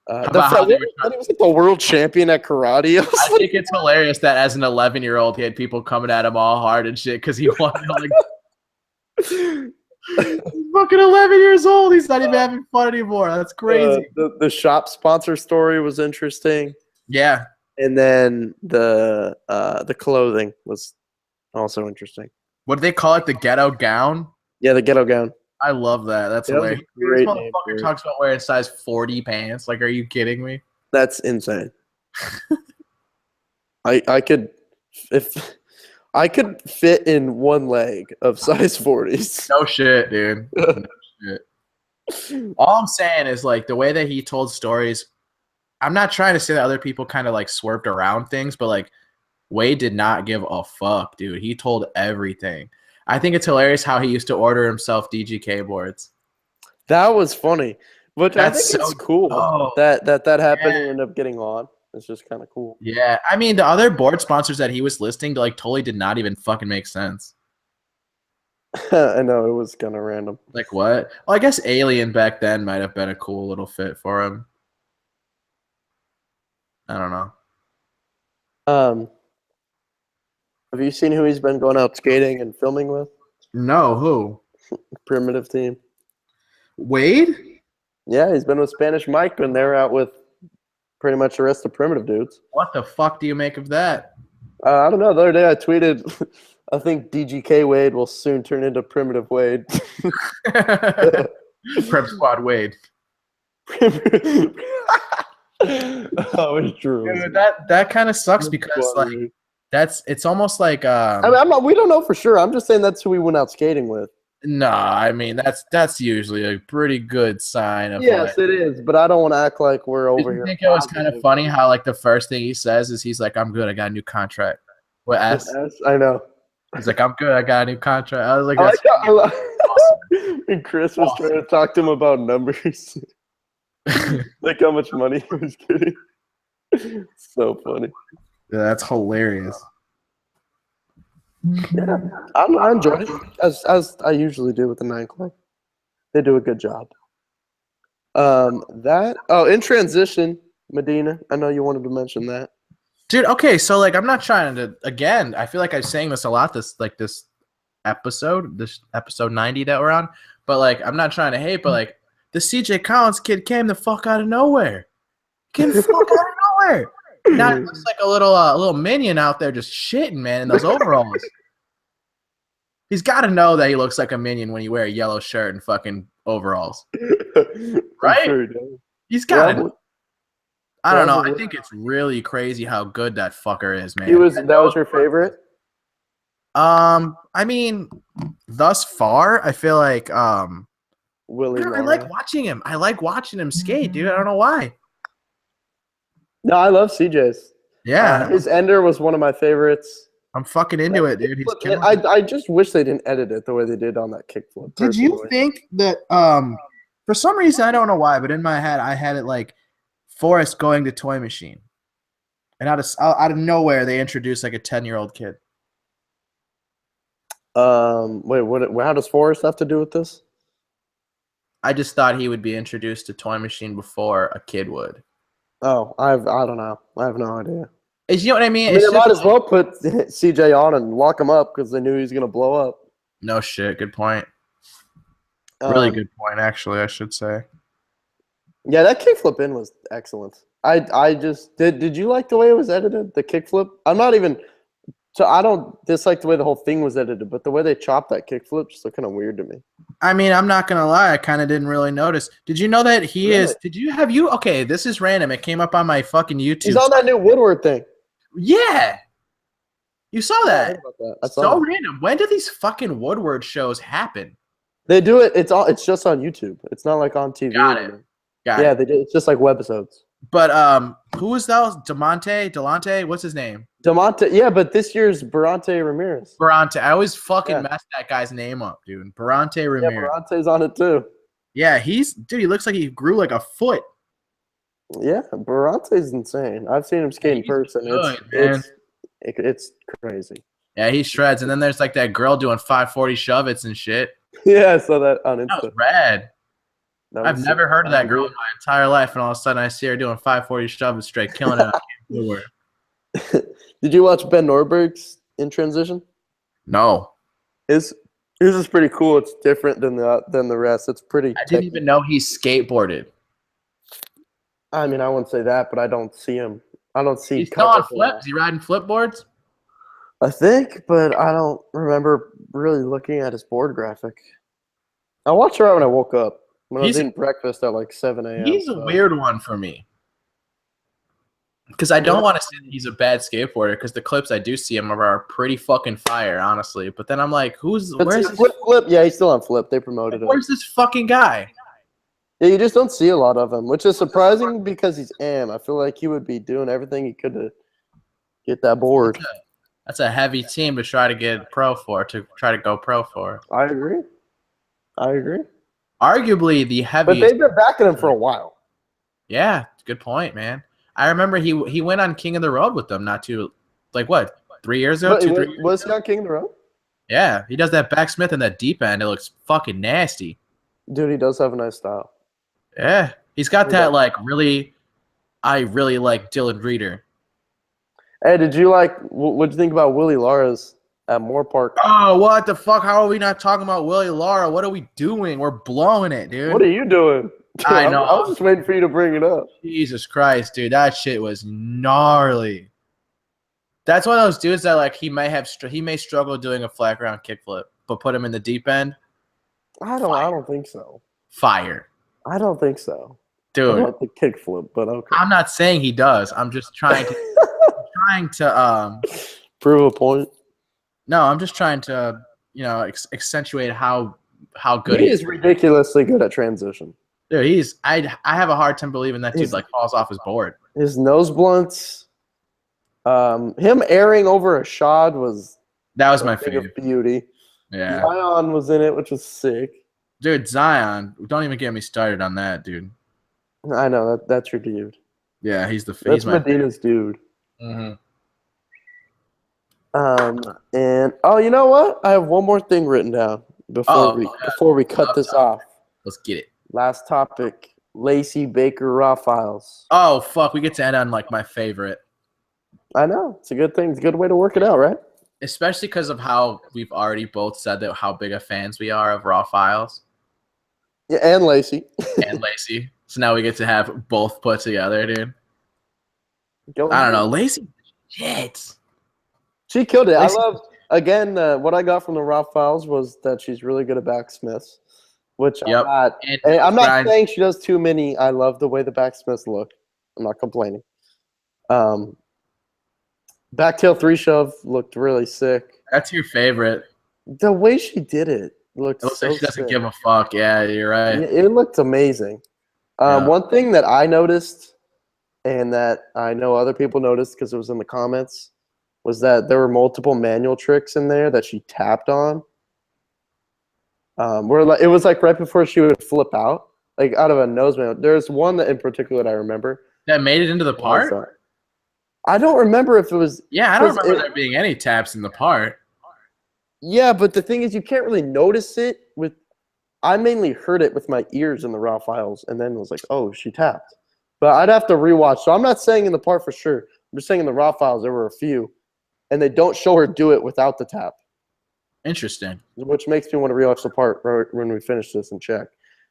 about how they were when he was like the world champion at karate. I think it's hilarious that as an 11-year-old, he had people coming at him all hard and shit because he wanted like. He's fucking 11 years old. He's not even having fun anymore. That's crazy. The shop sponsor story was interesting. Yeah. And then the clothing was also interesting. What do they call it? The ghetto gown? Yeah, the ghetto gown. I love that. That's hilarious. Great this motherfucker talks about wearing size 40 pants. Like, are you kidding me? That's insane. I could fit in one leg of size 40s. No shit, dude. No shit. All I'm saying is like the way that he told stories. I'm not trying to say that other people kind of like swerved around things, but like Wade did not give a fuck, dude. He told everything. I think it's hilarious how he used to order himself DGK boards. That was funny. But I think it's cool that happened and ended up getting on. It's just kind of cool. Yeah. I mean, the other board sponsors that he was listing like totally did not even fucking make sense. I know. It was kind of random. Like what? Well, I guess Alien back then might have been a cool little fit for him. I don't know. Have you seen who he's been going out skating and filming with? No, who? Primitive team. Wade? Yeah, he's been with Spanish Mike and they're out with pretty much the rest of Primitive dudes. What the fuck do you make of that? I don't know. The other day I tweeted, I think DGK Wade will soon turn into Primitive Wade. Prep Squad Wade. Oh, it's true. Dude, that kind of sucks because like it's almost like we don't know for sure. I'm just saying that's who we went out skating with. No, I mean that's usually a pretty good sign of yes, it is, but I don't want to act like we're over here. I think it was kind of funny how like the first thing he says is he's like, I'm good, I got a new contract. What S? I know. He's like, I'm good, I got a new contract. I was like, awesome. And Chris was trying to talk to him about numbers. Like how much money he was getting. So funny. Yeah, that's hilarious. Yeah, I enjoyed it as I usually do with the 9 Club. They do a good job. In transition, Medina. I know you wanted to mention that, dude. Okay, so like I'm not trying to. Again, I feel like I'm saying this a lot. This episode 90 that we're on. But like I'm not trying to hate. But like the CJ Collins kid came the fuck out of nowhere. Came the fuck out of nowhere. Now it looks like a little minion out there just shitting, man, in those overalls. He's got to know that he looks like a minion when you wear a yellow shirt and fucking overalls, right? Sure he's got to. I don't know. I think it's really crazy how good that fucker is, man. That was your favorite? I mean, thus far, I feel like Willie. I like watching him. I like watching him skate, dude. I don't know why. No, I love CJ's. Yeah. His ender was one of my favorites. I'm fucking into it, dude. I just wish they didn't edit it the way they did on that kickflip. Did you think that for some reason, I don't know why, but in my head I had it like Forrest going to Toy Machine. And out of nowhere they introduced like a 10-year-old kid. Wait, how does Forrest have to do with this? I just thought he would be introduced to Toy Machine before a kid would. Oh, I don't know. I have no idea. You know what I mean? They might as well put CJ on and lock him up because they knew he was going to blow up. No shit. Good point. Really good point, actually, I should say. Yeah, that kickflip in was excellent. I just did you like the way it was edited? The kickflip? I don't dislike the way the whole thing was edited, but the way they chopped that kickflip just looked kind of weird to me. I mean, I'm not gonna lie, I kind of didn't really notice. Did you know that he is? Okay, this is random. It came up on my fucking YouTube. He's on that new Woodward thing. Yeah, you saw that. I saw so random. When do these fucking Woodward shows happen? They do it. It's just on YouTube. It's not like on TV. Got it. Yeah, they do. It's just like webisodes. But who was that? Delonte? What's his name? Demonte. Yeah, but this year's Barante Ramirez. Barante. I always fucking mess that guy's name up, dude. Barante Ramirez. Yeah, Barante's on it too. Yeah, he looks like he grew like a foot. Yeah, Barante's insane. I've seen him skate in person. It's crazy. Yeah, he shreds. And then there's like that girl doing 540 shove-its and shit. Yeah, I saw that on Instagram. That was rad. I've never heard of that girl in my entire life, and all of a sudden I see her doing 540 shove straight, killing it. Did you watch Ben Norberg's In Transition? No. His is pretty cool. It's different than the rest. It's pretty. I didn't even know he skateboarded. I mean, I wouldn't say that, but I don't see him. I don't see. He's still on flip. Is he riding flipboards? I think, but I don't remember really looking at his board graphic. I watched it right when I woke up. When I was eating breakfast at like 7 a.m. He's a weird one for me. Because I don't want to say that he's a bad skateboarder, because the clips I do see him are pretty fucking fire, honestly. But then I'm like, where's this? Flip? Yeah, he's still on Flip. They promoted him. Where's this fucking guy? Yeah, you just don't see a lot of him, which is surprising because he's AM. I feel like he would be doing everything he could to get that board. That's a heavy team to try to get pro for, to try to go pro for. I agree. Arguably the heaviest. But they've been backing him for a while. Yeah, good point, man. I remember he went on King of the Road with them not too, like what, 3 years ago? Was he on King of the Road? Yeah, he does that backsmith and that deep end. It looks fucking nasty. Dude, he does have a nice style. Yeah, he's got that I really like Dylan Reeder. Hey, what'd you think about Willie Lara's at Moore Park? Oh, what the fuck? How are we not talking about Willie Lara? What are we doing? We're blowing it, dude. What are you doing? I know. I was just waiting for you to bring it up. Jesus Christ, dude. That shit was gnarly. That's one of those dudes that, like, he may struggle doing a flat ground kickflip, but put him in the deep end. I don't think so. Fire. I don't think so. Dude. I like the kickflip, but okay. I'm not saying he does. I'm just trying to prove a point. No, I'm just trying to, accentuate how good he is. Ridiculously good at transition. Dude, I have a hard time believing that dude falls off his board. His nose blunts, him airing over a shod was my favorite. Beauty. Yeah. Zion was in it, which was sick. Dude, Zion, don't even get me started on that, dude. I know that's your dude. Yeah, he's Medina's dude. Mm-hmm. And you know what? I have one more thing written down before we cut this off. Let's get it. Last topic: Lacey Baker raw files. Oh fuck, we get to end on like my favorite. I know, it's a good thing. It's a good way to work it out, right? Especially because of how we've already both said that how big of fans we are of raw files. Yeah, and Lacey. So now we get to have both put together, dude. I don't know, Lacey. Shit. She killed it. Lacey. I love. Again, what I got from the raw files was that she's really good at backsmiths. Which I'm not saying she does too many. I love the way the backsmiths look. I'm not complaining. Backtail 3 shove looked really sick. That's your favorite. The way she did it looked so she doesn't give a fuck. Yeah, you're right. It looked amazing. One thing that I noticed and that I know other people noticed because it was in the comments was that there were multiple manual tricks in there that she tapped on. It was like right before she would flip out, like out of a nose manual. There's one that in particular that I remember. That made it into the part? I don't remember if it was. Yeah, I don't remember there being any taps in the part. Yeah, but the thing is, you can't really notice it with. I mainly heard it with my ears in the raw files, and then was like, "Oh, she tapped." But I'd have to rewatch. So I'm not saying in the part for sure. I'm just saying in the raw files there were a few, and they don't show her do it without the tap. Interesting. Which makes me want to rewatch the part right when we finish this and check.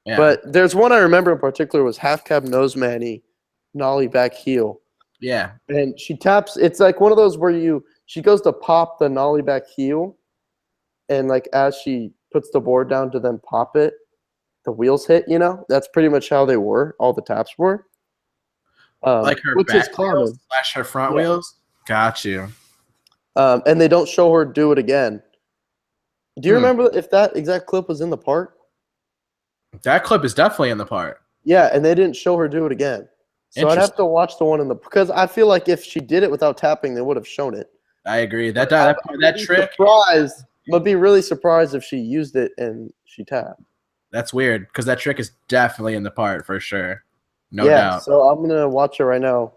Yeah. But there's one I remember in particular was half cab nose manny, nollie back heel. Yeah. And she taps. It's like one of those where she goes to pop the nollie back heel, and like as she puts the board down to then pop it, the wheels hit. That's pretty much how they were. All the taps were. Like her back wheels / her front wheels. Got you. And they don't show her do it again. Do you remember if that exact clip was in the part? That clip is definitely in the part. Yeah, and they didn't show her do it again. So I'd have to watch the one because I feel like if she did it without tapping, they would have shown it. I agree. That trick. But be really surprised if she used it and she tapped. That's weird because that trick is definitely in the part for sure. No doubt. So I'm gonna watch it right now.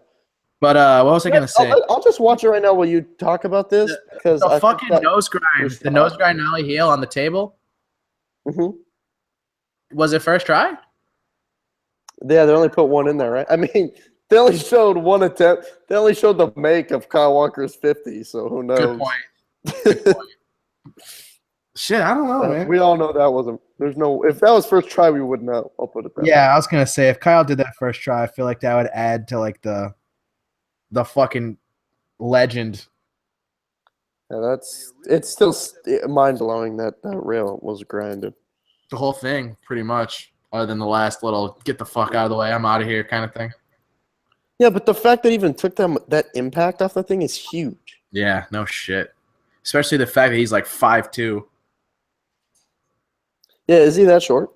But what was I gonna say? I'll just watch it right now while you talk about this because the fucking nose grind nollie heel on the table. Mm-hmm. Was it first try? Yeah, they only put one in there, right? I mean, they only showed one attempt. They only showed the make of Kyle Walker's 50, so who knows? Good point. Good point. Shit, I don't know, man. We all know that wasn't. There's no. If that was first try, we would know. I'll put it that way. Yeah, I was gonna say if Kyle did that first try, I feel like that would add to like the fucking legend. Yeah, it's still mind blowing that rail was grinded. The whole thing, pretty much, other than the last little "get the fuck out of the way, I'm out of here" kind of thing. Yeah, but the fact that even took them that impact off the thing is huge. Yeah, no shit. Especially the fact that he's like 5'2". Yeah, is he that short?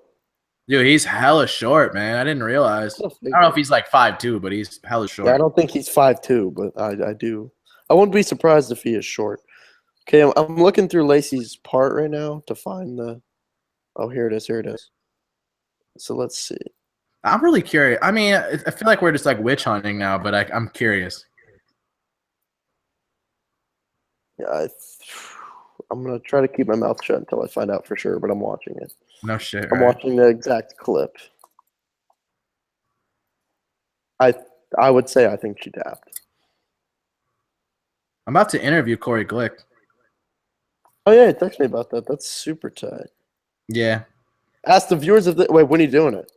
Dude, he's hella short, man. I didn't realize. I don't know if he's like 5'2", but he's hella short. Yeah, I don't think he's 5'2", but I do. I wouldn't be surprised if he is short. Okay, I'm looking through Lacey's part right now to find the. Oh, here it is. Here it is. So let's see. I'm really curious. I mean, I feel like we're just like witch hunting now, but I'm curious. Yeah, I'm gonna try to keep my mouth shut until I find out for sure. But I'm watching it. No shit. I'm watching the exact clip. I would say I think she tapped. I'm about to interview Corey Glick. Oh yeah, text me about that. That's super tight. Yeah. Ask the viewers of the wait. When are you doing it?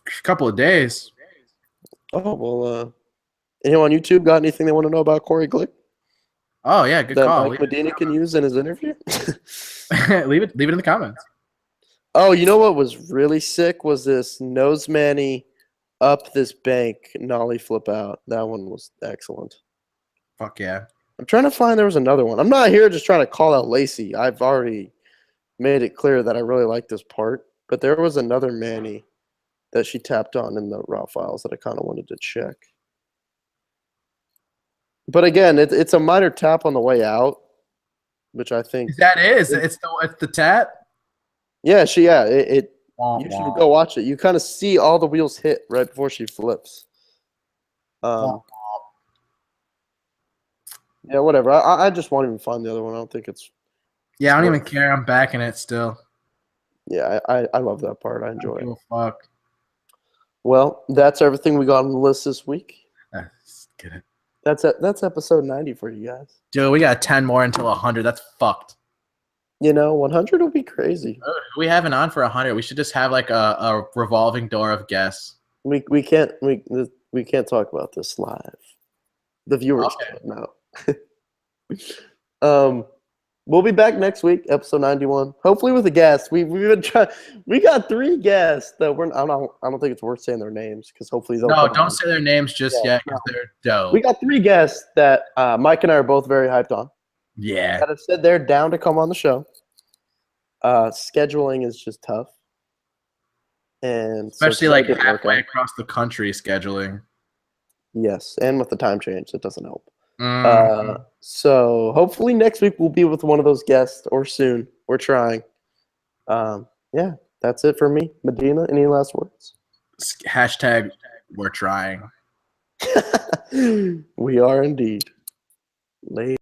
A couple of days. Oh well. Anyone on YouTube got anything they want to know about Corey Glick Oh yeah, good that call. Mike Medina can use in his interview? leave it in the comments. Oh, you know what was really sick was this nose manny up this bank nollie flip out. That one was excellent. Fuck yeah. I'm trying to find there was another one. I'm not here just trying to call out Lacey. I've already made it clear that I really like this part. But there was another manny that she tapped on in the raw files that I kind of wanted to check. But again, it's a minor tap on the way out, which I think That is. It's the tap. Yeah, you should go watch it. You kind of see all the wheels hit right before she flips. Yeah, whatever. I just won't even find the other one. I don't think it's. Yeah, I don't even care. I'm backing it still. Yeah, I love that part. I enjoy it. Fuck. Well, that's everything we got on the list this week. Get it. That's episode 90 for you guys. Dude, we got 10 more until 100. That's fucked. 100 will be crazy. We haven't on for 100. We should just have like a revolving door of guests. We can't talk about this live. The viewers can't know. We'll be back next week, episode 91. Hopefully with a guest. We've been trying. We got 3 guests that I don't think it's worth saying their names because hopefully they'll. No, don't say their names just yet because they're dope. We got 3 guests that Mike and I are both very hyped on. Yeah. That have said they're down to come on the show. Scheduling is just tough, and especially like halfway across the country scheduling. Yes, and with the time change, it doesn't help. So hopefully next week we'll be with one of those guests or soon. We're trying. Yeah, that's it for me. Medina, any last words? Hashtag we're trying. We are indeed. Later.